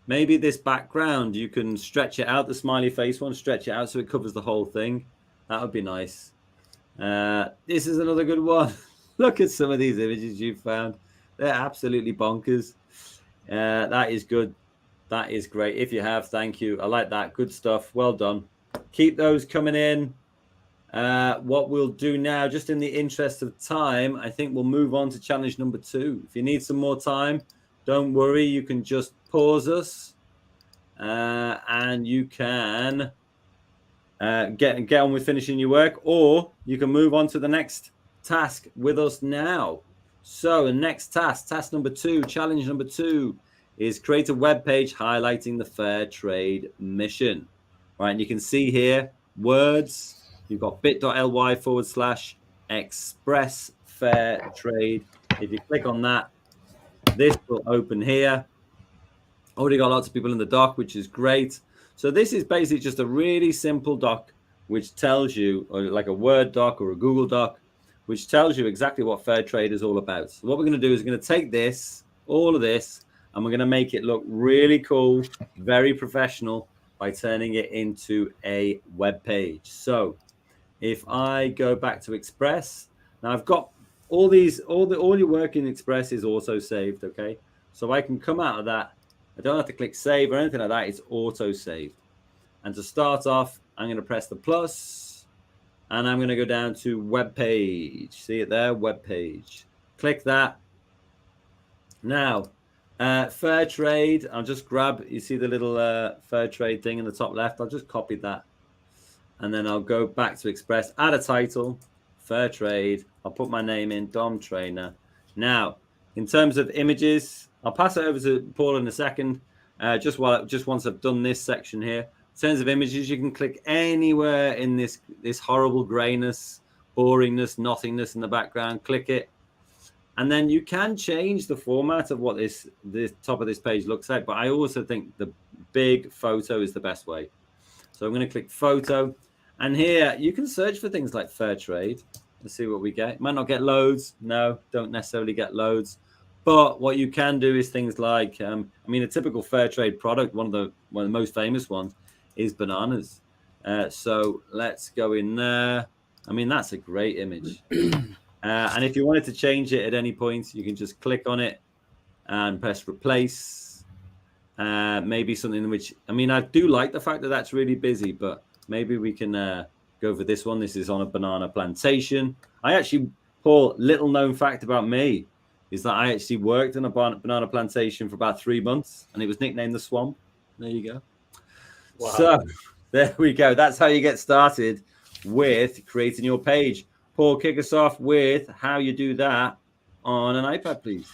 Maybe this background, you can stretch it out, the smiley face one, stretch it out so it covers the whole thing. That would be nice. This is another good one. Look at some of these images you've found. They're absolutely bonkers. That is good. That is great. If you have, thank you. I like that. Good stuff. Well done. Keep those coming in. What we'll do now, just in the interest of time, I think we'll move on to challenge number 2. If you need some more time, don't worry. You can just pause us and you can get on with finishing your work, or you can move on to the next task with us now. So the next task number 2, challenge number 2 is create a web page highlighting the fair trade mission. Right, and you can see here words. You've got bit.ly/, Express Fair Trade. If you click on that, this will open here. Already got lots of people in the doc, which is great. So this is basically just a really simple doc, which tells you, or like a Word doc or a Google doc, which tells you exactly what fair trade is all about. So what we're going to do is we're going to take this, all of this, and we're going to make it look really cool, very professional by turning it into a web page. So if I go back to Express, now I've got all these, all your work in Express is auto saved, okay? So I can come out of that. I don't have to click save or anything like that. It's auto saved. And to start off, I'm going to press the plus and I'm going to go down to web page. See it there? Web page. Click that. Now, fair trade. I'll just grab, you see the little fair trade thing in the top left. I'll just copy that. And then I'll go back to Express, add a title, fair trade. I'll put my name in, Dom Trainer. Now, in terms of images, I'll pass it over to Paul in a second. Just once I've done this section here. In terms of images, you can click anywhere in this horrible grayness, boringness, nothingness in the background. Click it. And then you can change the format of what this top of this page looks like. But I also think the big photo is the best way. So I'm going to click photo. And here you can search for things like fair trade. Let's see what we get. Might not get loads. No, don't necessarily get loads. But what you can do is things like, I mean, a typical fair trade product, one of the most famous ones is bananas. So let's go in there. I mean, that's a great image. And if you wanted to change it at any point, you can just click on it and press replace. Maybe something which, I mean, I do like the fact that that's really busy, but maybe we can go for this one. This is on a banana plantation. I actually, Paul, little known fact about me is that I actually worked on a banana plantation for about 3 months, and it was nicknamed the Swamp. There you go. Wow. So there we go. That's how you get started with creating your page. Paul, kick us off with how you do that on an iPad, please.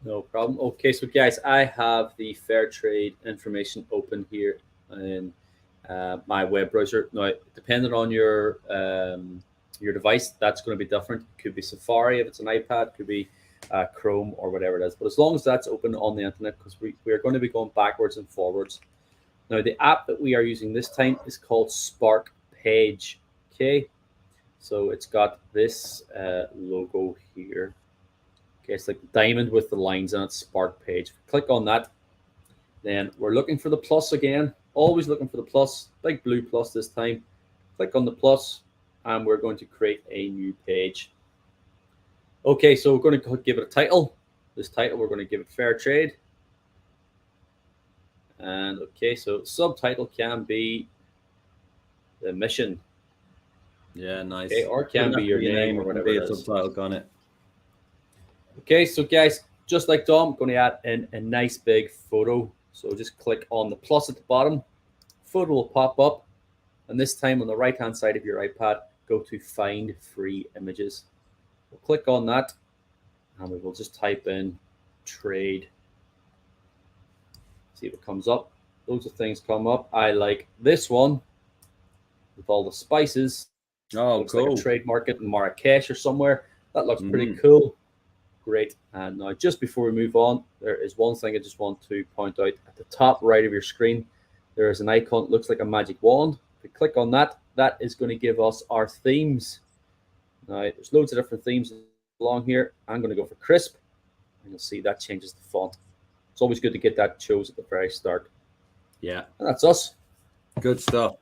No problem. Okay, so guys, I have the fair trade information open here in my web browser. Now, depending on your device, that's going to be different. It could be Safari if it's an iPad, could be Chrome or whatever it is. But as long as that's open on the internet, because we are going to be going backwards and forwards. Now, the app that we are using this time is called Spark Page. Okay, so it's got this logo here. Okay, it's like the diamond with the lines on it, Spark Page. Click on that. Then we're looking for the plus again. Always looking for the plus, big blue plus this time. Click on the plus, and we're going to create a new page. Okay, so we're going to give it a title. This title, we're going to give it Fair Trade. And okay, so subtitle can be the mission. Yeah, nice. Okay, or it can be your name or whatever it is. Subtitle on it. Okay, so guys, just like Dom, I'm going to add in a nice big photo. So just click on the plus at the bottom. Photo will pop up. And this time on the right-hand side of your iPad, go to Find Free Images. We'll click on that, and we will just type in trade. See if it comes up. Loads of things come up. I like this one with all the spices. Oh, looks cool. like a trade market in Marrakesh or somewhere. That looks pretty cool. Great. And now, just before we move on, there is one thing I just want to point out. At the top right of your screen, there is an icon that looks like a magic wand. If we click on that, that is going to give us our themes. Now, there's loads of different themes along here. I'm going to go for crisp, and you'll see that changes the font. It's always good to get that chose at the very start. Yeah. And that's us. Good stuff.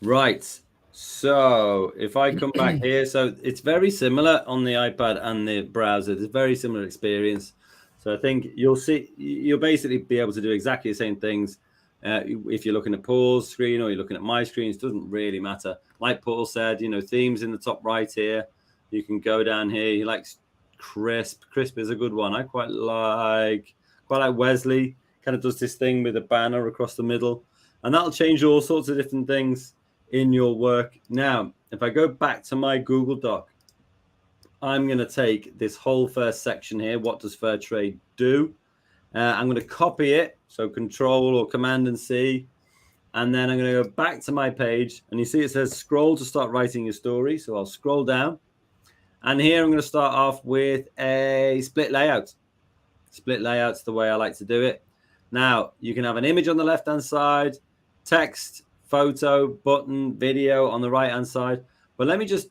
Right. So if I come back here, so it's very similar on the iPad and the browser. It's a very similar experience. So I think you'll basically be able to do exactly the same things. If you're looking at Paul's screen or you're looking at my screen, it doesn't really matter. Like Paul said, themes in the top right here. You can go down here. He likes crisp. Crisp is a good one. I quite like Wesley. Kind of does this thing with a banner across the middle, and that'll change all sorts of different things in your work. Now, if I go back to my Google Doc, I'm going to take this whole first section here. What does fair trade do? I'm going to copy it. So Control or Command and C. And then I'm going to go back to my page. And you see it says scroll to start writing your story. So I'll scroll down. And here I'm going to start off with a split layout. Split layout's the way I like to do it. Now, you can have an image on the left-hand side, text, photo, button, video on the right-hand side. But let me just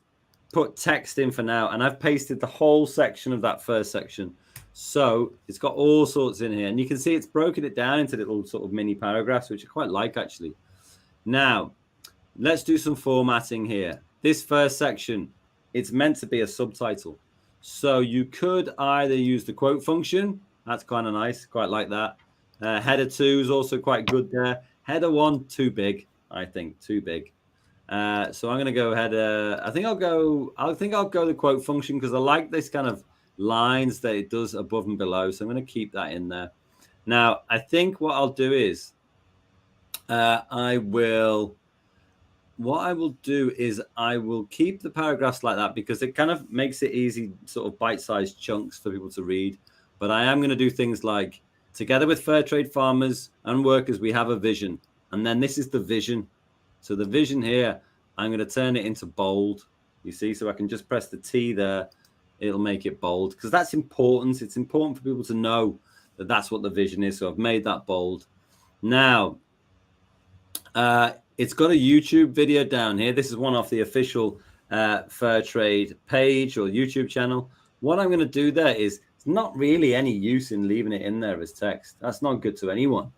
put text in for now. And I've pasted the whole section of that first section. So it's got all sorts in here. And you can see it's broken it down into little sort of mini paragraphs, which I quite like, actually. Now, let's do some formatting here. This first section, it's meant to be a subtitle. So you could either use the quote function. That's kind of nice. Quite like that. Header 2 is also quite good there. Header 1, too big, I think. Too big. So I'm going to go header. I think I'll go the quote function because I like this kind of lines that it does above and below. So I'm going to keep that in there. Now, I think what I'll do is I will keep the paragraphs like that because it kind of makes it easy, sort of bite-sized chunks for people to read. But I am going to do things like, together with fair trade farmers and workers, we have a vision. And then this is the vision. So the vision here, I'm going to turn it into bold. You see, so I can just press the T there. It'll make it bold because that's important. It's important for people to know that that's what the vision is. So I've made that bold. Now, it's got a YouTube video down here. This is one off the official Fair Trade page or YouTube channel. What I'm going to do there is it's not really any use in leaving it in there as text. That's not good to anyone.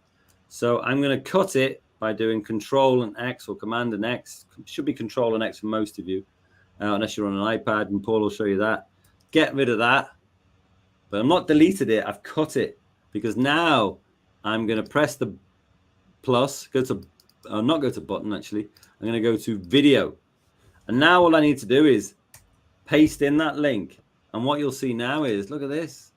So I'm going to cut it by doing Control and X or Command and X. It should be Control and X for most of you, unless you're on an iPad, and Paul will show you that. Get rid of that. But I'm not deleted it. I've cut it because now I'm going to press the plus, not go to button, actually. I'm going to go to video. And now all I need to do is paste in that link. And what you'll see now is, look at this.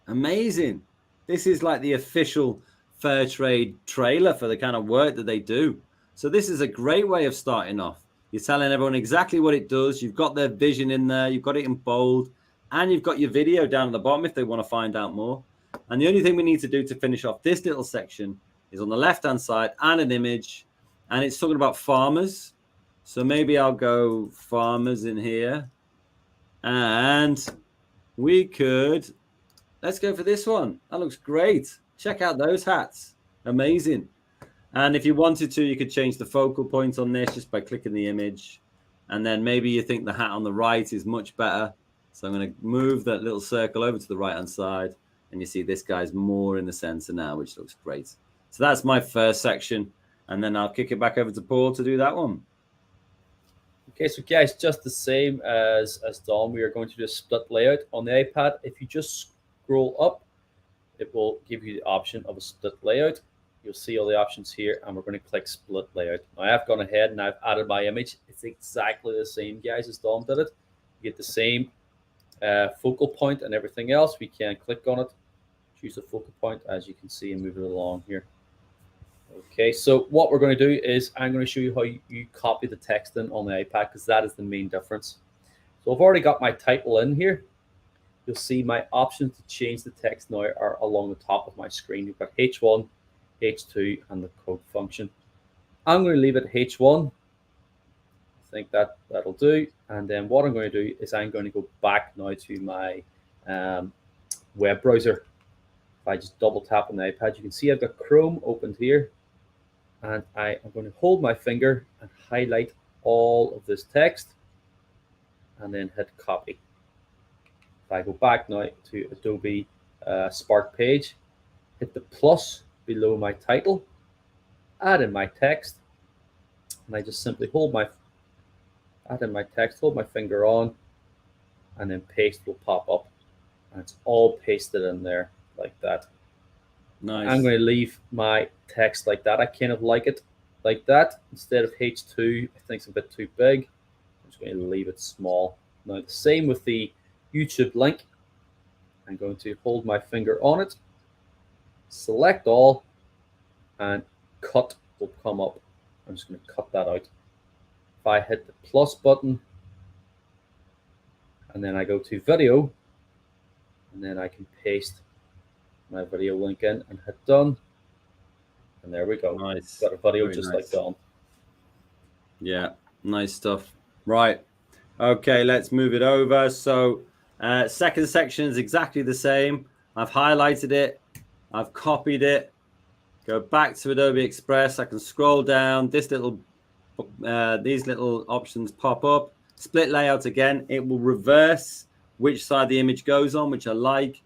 Amazing. This is like the official Fair Trade trailer for the kind of work that they do. So this is a great way of starting off. You're telling everyone exactly what it does. You've got their vision in there. You've got it in bold. And you've got your video down at the bottom if they want to find out more. And the only thing we need to do to finish off this little section is on the left-hand side and an image. And it's talking about farmers. So maybe I'll go farmers in here. And let's go for this one. That looks great. Check out those hats. Amazing. And if you wanted to, you could change the focal point on this just by clicking the image. And then maybe you think the hat on the right is much better. So I'm going to move that little circle over to the right-hand side. And you see this guy's more in the center now, which looks great. So that's my first section. And then I'll kick it back over to Paul to do that one. Okay, so guys, just the same as Dom, we are going to do a split layout on the iPad. If you just scroll up, it will give you the option of a split layout. You'll see all the options here, and we're going to click split layout. Now, I've gone ahead and I've added my image. It's exactly the same, guys, as Dom did it. You get the same focal point and everything else. We can click on it, choose the focal point, as you can see, and move it along here. Okay, so what we're going to do is I'm going to show you how you copy the text in on the iPad, because that is the main difference. So I've already got my title in here. You'll see my options to change the text now are along the top of my screen. You've got H1, H2, and the quote function. I'm going to leave it H1. I think that'll do. And then what I'm going to do is I'm going to go back now to my web browser. If I just double tap on the iPad, you can see I've got Chrome opened here. And I am going to hold my finger and highlight all of this text and then hit copy. If I go back now to Adobe Spark page, hit the plus below my title, add in my text, and I just simply add in my text, hold my finger on, and then paste will pop up. And it's all pasted in there like that. Nice. I'm going to leave my text like that. I kind of like it like that. Instead of H2, I think it's a bit too big. I'm just going to leave it small. Now, the same with the YouTube link. I'm going to hold my finger on it, select all, and cut will come up. I'm just going to cut that out. If I hit the plus button, and then I go to video, and then I can paste my video link in and hit done, and there we go. Nice. Got a video Very just nice. like Dom. Yeah, nice stuff. Right, Okay, let's move it over. So second section is exactly the same. I've highlighted it. I've copied it. Go back to Adobe Express. I can scroll down. These little options pop up. Split layout again. It will reverse which side the image goes on, which I like.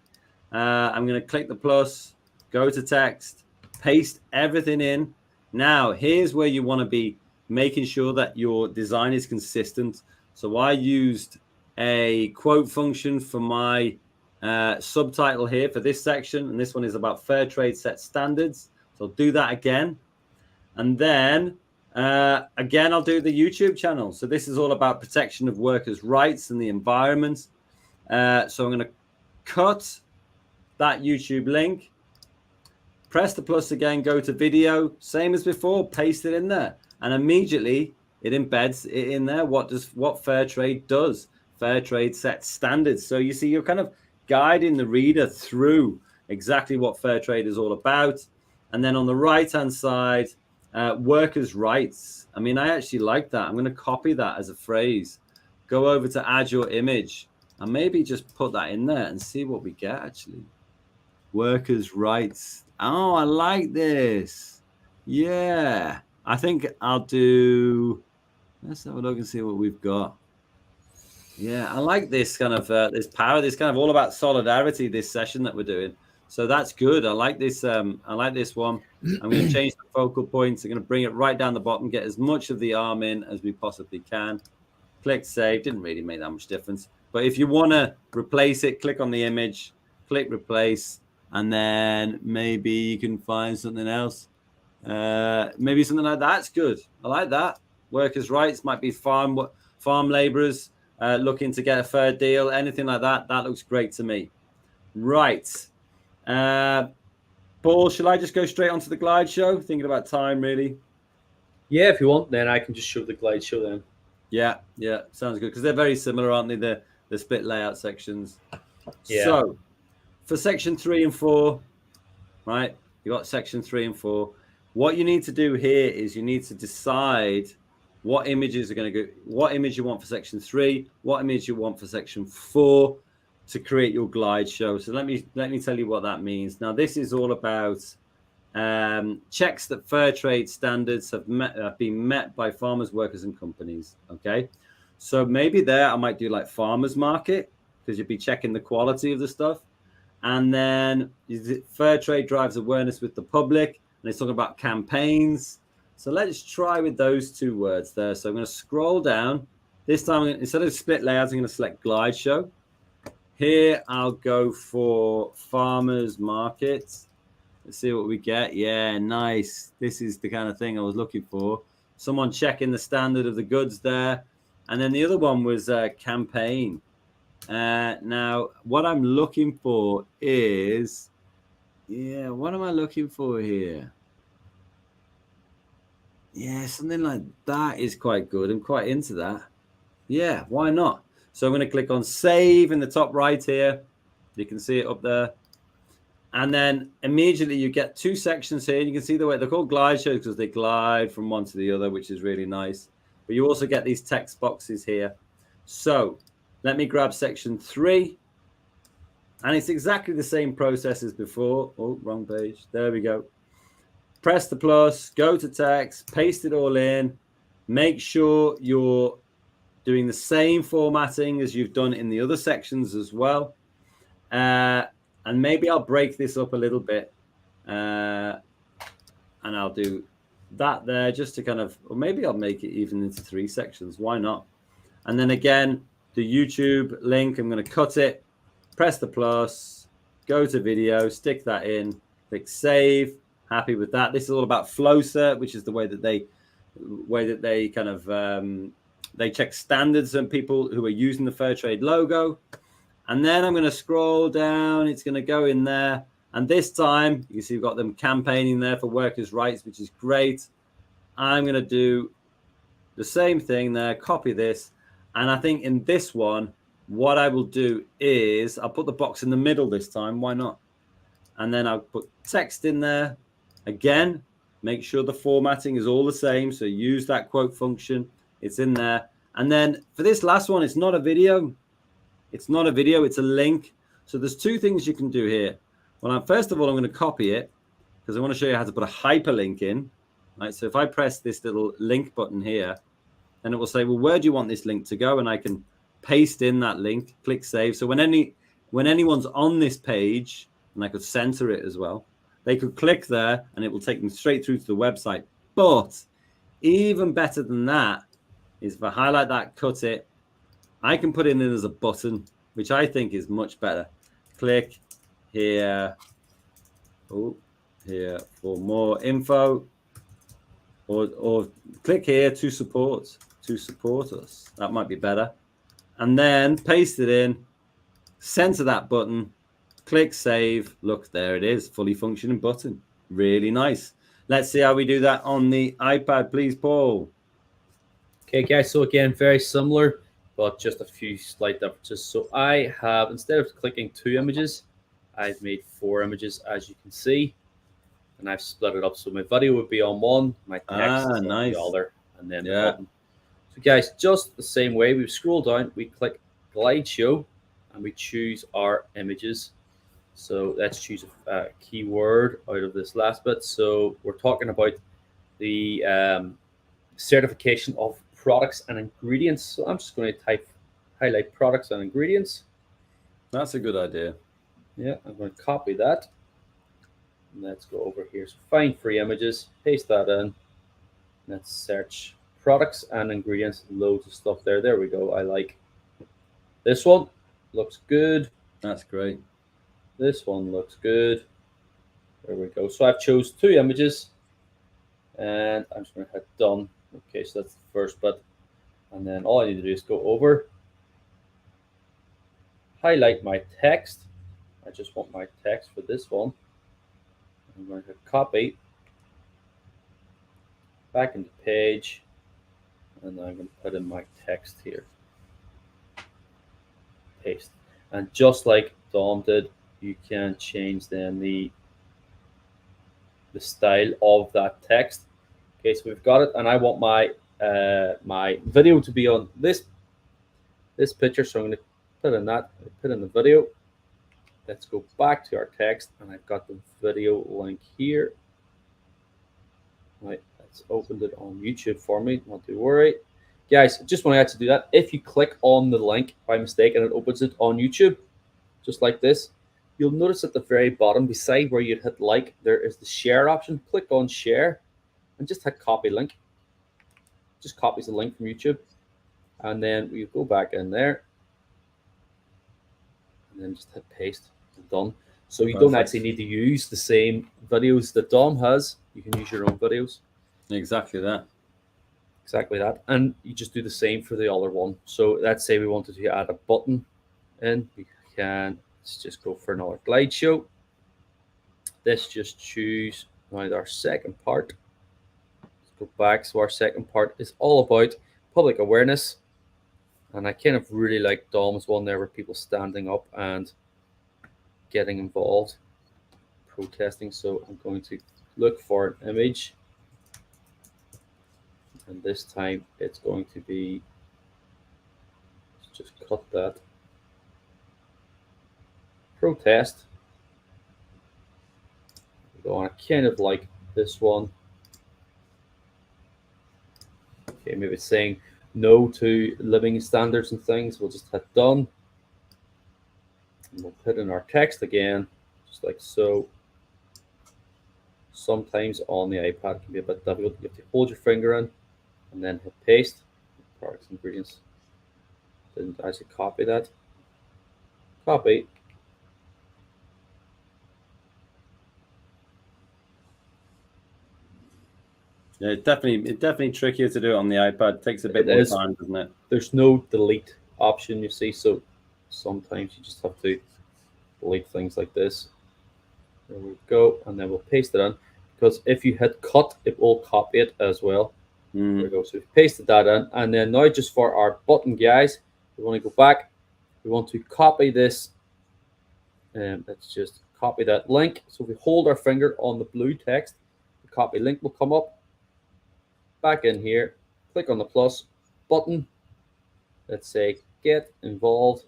I'm going to click the plus, go to text, paste everything in. Now, here's where you want to be making sure that your design is consistent. So I used a quote function for my subtitle here for this section, and this one is about fair trade set standards. So I'll do that again. And then again, I'll do the YouTube channel. So this is all about protection of workers' rights and the environment. So I'm going to cut that YouTube link, press the plus again, go to video, same as before, paste it in there, and immediately it embeds it in there. What fair trade does? Fair trade sets standards. So you see, you're kind of guiding the reader through exactly what fair trade is all about. And then on the right hand side, workers' rights. I mean, I actually like that. I'm going to copy that as a phrase, go over to add your image, and maybe just put that in there and see what we get actually. Workers' rights. Oh, I like this. Yeah. I think I'll do, let's have a look and see what we've got. Yeah, I like this kind of this power, this kind of all about solidarity, this session that we're doing. So that's good. I like this. I like this one. I'm going to change the focal points. I'm going to bring it right down the bottom, get as much of the arm in as we possibly can. Click save. Didn't really make that much difference. But if you want to replace it, click on the image, click replace, and then maybe you can find something else. Maybe something like that's good. I like that. Workers' rights might be farm laborers looking to get a fair deal, anything like that. That looks great to me. Right. Paul, shall I just go straight onto the glide show? Thinking about time, really. Yeah, if you want, then I can just show the glide show then. Yeah, sounds good because they're very similar, aren't they? The split layout sections. Yeah. So for section 3 and 4, right? You got section 3 and 4. What you need to do here is you need to decide what images are going to go, what image you want for section 3, what image you want for section 4 to create your glide show. So let me tell you what that means. Now this is all about checks that fair trade standards have been met by farmers, workers, and companies. Okay, so maybe there I might do like farmers market because you'd be checking the quality of the stuff, and then fair trade drives awareness with the public, and it's talking about campaigns. So let's try with those 2 words there. So I'm going to scroll down. This time, instead of split layouts, I'm going to select glide show. Here I'll go for farmers market. Let's see what we get. Yeah, nice. This is the kind of thing I was looking for. Someone checking the standard of the goods there. And then the other one was campaign. Now, what I'm looking for is, what am I looking for here? Yeah, something like that is quite good. I'm quite into that. Yeah, why not? So I'm going to click on save in the top right here. You can see it up there. And then immediately you get 2 sections here. You can see the way they're called glide shows because they glide from one to the other, which is really nice. But you also get these text boxes here. So let me grab section 3. And it's exactly the same process as before. Oh, wrong page. There we go. Press the plus, go to text, paste it all in. Make sure you're doing the same formatting as you've done in the other sections as well. And maybe I'll break this up a little bit. And I'll do that there just to kind of, or maybe I'll make it even into 3 sections. Why not? And then again, the YouTube link, I'm going to cut it, press the plus, go to video, stick that in, click save. Happy with that. This is all about Flowcert, which is the way that they kind of they check standards and people who are using the fair trade logo. And then I'm going to scroll down. It's going to go in there. And this time, you can see we've got them campaigning there for workers' rights, which is great. I'm going to do the same thing there, copy this. And I think in this one, what I will do is I'll put the box in the middle this time. Why not? And then I'll put text in there. Again, make sure the formatting is all the same. So use that quote function. It's in there. And then for this last one, it's not a video. It's not a video, it's a link. So there's two things you can do here. Well, first of all, I'm going to copy it because I want to show you how to put a hyperlink in. Right, so if I press this little link button here, then it will say, well, where do you want this link to go? And I can paste in that link, click save. So when anyone's on this page, and I could center it as well, they could click there and it will take them straight through to the website. But even better than that is if I highlight that, cut it, I can put it in as a button, which I think is much better. Click here, here for more info, or click here to support us. That might be better. And then paste it in, center that button, click save. Look, there it is, fully functioning button. Really nice. Let's see how we do that on the iPad, please, Paul. Okay, guys, so again, very similar, but just a few slight differences. So I have, instead of clicking 2 images, I've made 4 images, as you can see, and I've split it up. So my video would be on one, my text is on the other, and then the button. So guys, just the same way, we scroll down, we click Glide Show, and we choose our images. So let's choose a keyword out of this last bit. So we're talking about the certification of products and ingredients. So I'm just going to highlight products and ingredients. That's a good idea. Yeah, I'm going to copy that. And let's go over here. So find free images, paste that in. Let's search products and ingredients. Loads of stuff there. There we go. I like this one. Looks good. That's great. This one looks good. There we go. So I've chose 2 images, and I'm just going to hit done. Okay, so that's the first bit. And then all I need to do is go over, highlight my text. I just want my text for this one. I'm going to hit copy, back into page, and I'm going to put in my text here. Paste. And just like Dom did, you can change then the style of that text. Okay, so we've got it, and I want my my video to be on this picture, so I'm going to put in that, put in the video. Let's go back to our text, and I've got the video link here. Right, that's opened it on YouTube for me, not to worry. Guys, just want to add to do that. If you click on the link by mistake and it opens it on YouTube, just like this, you'll notice at the very bottom, beside where you'd hit like, there is the share option. Click on share and just hit copy link. Just copies the link from YouTube. And then you go back in there and then just hit paste and done. So you don't actually need to use the same videos that Dom has. You can use your own videos. Exactly that. Exactly that. And you just do the same for the other one. So let's say we wanted to add a button in. We can, let's just go for another glide show. Let's just choose now our second part. Let's go back. So our second part is all about public awareness. And I kind of really like Dom's one there where people standing up and getting involved, protesting. So I'm going to look for an image. And this time it's going to be, let's just cut that. Protest. So I kind of like this one. Okay, maybe it's saying no to living standards and things. We'll just hit done. And we'll put in our text again, just like so. Sometimes on the iPad it can be a bit difficult. You have to hold your finger in and then hit paste. Products, ingredients. Didn't actually copy that. Copy. Yeah, it's definitely trickier to do it on the iPad. It takes a bit more time, doesn't it? There's no delete option, you see, so sometimes you just have to delete things like this. There we go, and then we'll paste it in, because if you hit cut, it will copy it as well. There we go. So we've pasted that in, and then now just for our button, guys, we want to go back. We want to copy this, and let's just copy that link. So if we hold our finger on the blue text, the copy link will come up. Back in here, click on the plus button, let's say get involved,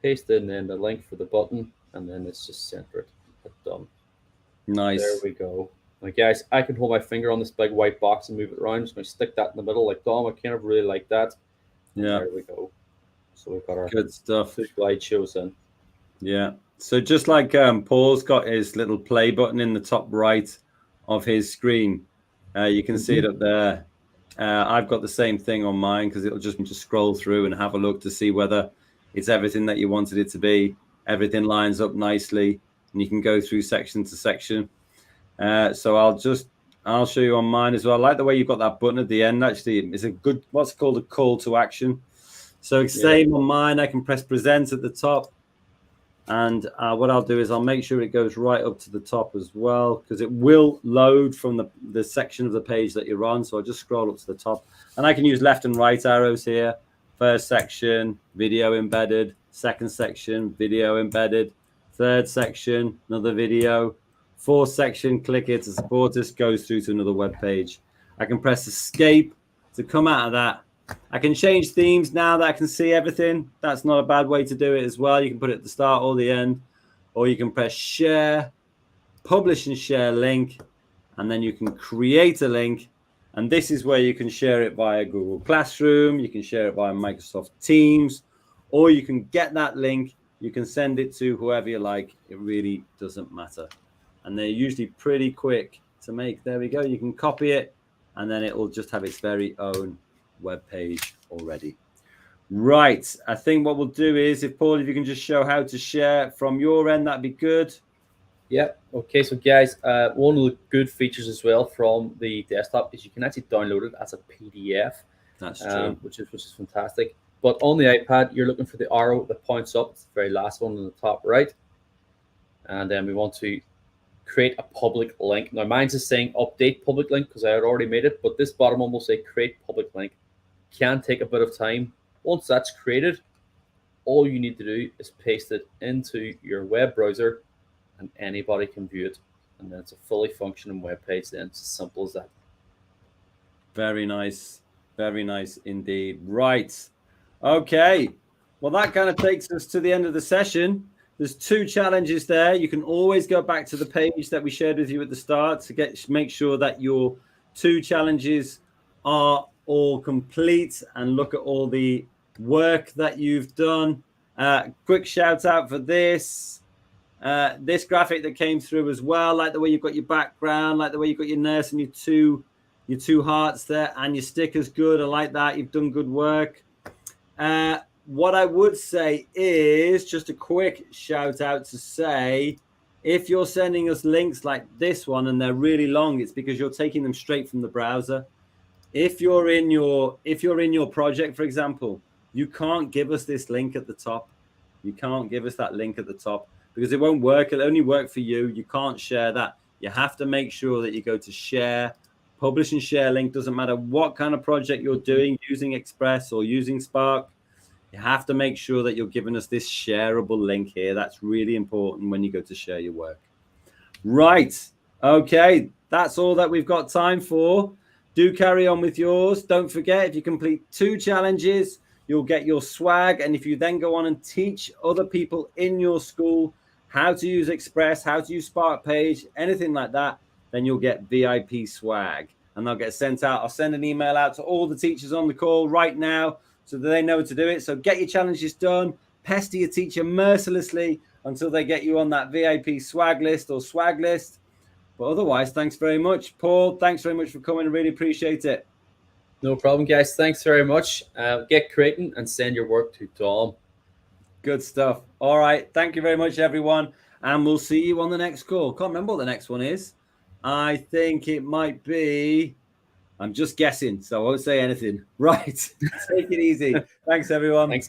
paste in then the link for the button, and then it's just center it. Hit done. Nice. There we go. Now, guys, I can hold my finger on this big white box and move it around. I'm just going to stick that in the middle like Dom. I kind of really like that. And Yeah. there we go. So we've got our good stuff. two slideshows in. Yeah. So just like Paul's got his little play button in the top right of his screen, you can see it up there. I've got the same thing on mine because it'll just scroll through and have a look to see whether it's everything that you wanted it to be. Everything lines up nicely, and you can go through section to section. So I'll show you on mine as well. I like the way you've got that button at the end. Actually, it's a good, what's called a call to action. So same on mine, I can press present at the top. And what I'll do is I'll make sure it goes right up to the top as well, because it will load from the section of the page that you're on. So I'll just scroll up to the top, and I can use left and right arrows here. First section, video embedded. Second section, video embedded. Third section, another video. Fourth section, click here to support us, goes through to another web page. I can press escape to come out of that. I can change themes now that I can see everything. That's not a bad way to do it as well. You can put it at the start or the end, or you can press share, publish and share link, and then you can create a link. And this is where you can share it via Google Classroom. You can share it via Microsoft Teams, or you can get that link. You can send it to whoever you like. It really doesn't matter. And they're usually pretty quick to make. There we go. You can copy it, and then it will just have its very own web page already. Right. I think what we'll do is, if Paul, if you can just show how to share from your end, that'd be good. Yeah. Okay. So, guys, one of the good features as well from the desktop is you can actually download it as a PDF. That's true. Which is fantastic. But on the iPad, you're looking for the arrow that points up. It's the very last one on the top right. And then we want to create a public link. Now, mine's is saying update public link because I had already made it, but this bottom one will say create public link. Can take a bit of time. Once that's created, all you need to do is paste it into your web browser, and anybody can view it. And then it's a fully functioning web page. Then it's as simple as that. Very nice. Very nice indeed. Right. Okay. Well, that kind of takes us to the end of the session. There's 2 challenges there. You can always go back to the page that we shared with you at the start to make sure that your 2 challenges are all complete and look at all the work that you've done. Quick shout out for this graphic that came through as well. Like the way you've got your background, like the way you've got your nurse and your two hearts there, and your sticker's good. I like that. You've done good work. What I would say is just a quick shout out to say, if you're sending us links like this one and they're really long, it's because you're taking them straight from the browser. If you're in your project, for example, you can't give us this link at the top. You can't give us that link at the top because it won't work. It'll only work for you. You can't share that. You have to make sure that you go to share, publish and share link. Doesn't matter what kind of project you're doing, using Express or using Spark. You have to make sure that you're giving us this shareable link here. That's really important when you go to share your work. Right. Okay. That's all that we've got time for. Do carry on with yours. Don't forget, if you complete 2 challenges, you'll get your swag. And if you then go on and teach other people in your school how to use Express, how to use Spark Page, anything like that, then you'll get VIP swag. And they'll get sent out. I'll send an email out to all the teachers on the call right now, so that they know to do it. So get your challenges done. Pester your teacher mercilessly until they get you on that VIP swag list or swag list. But otherwise, thanks very much. Paul, thanks very much for coming. I really appreciate it. No problem, guys. Thanks very much. Get creating and send your work to Dom. Good stuff. All right. Thank you very much, everyone. And we'll see you on the next call. Can't remember what the next one is. I think it might be... I'm just guessing, so I won't say anything. Right. Take it easy. Thanks, everyone. Thanks.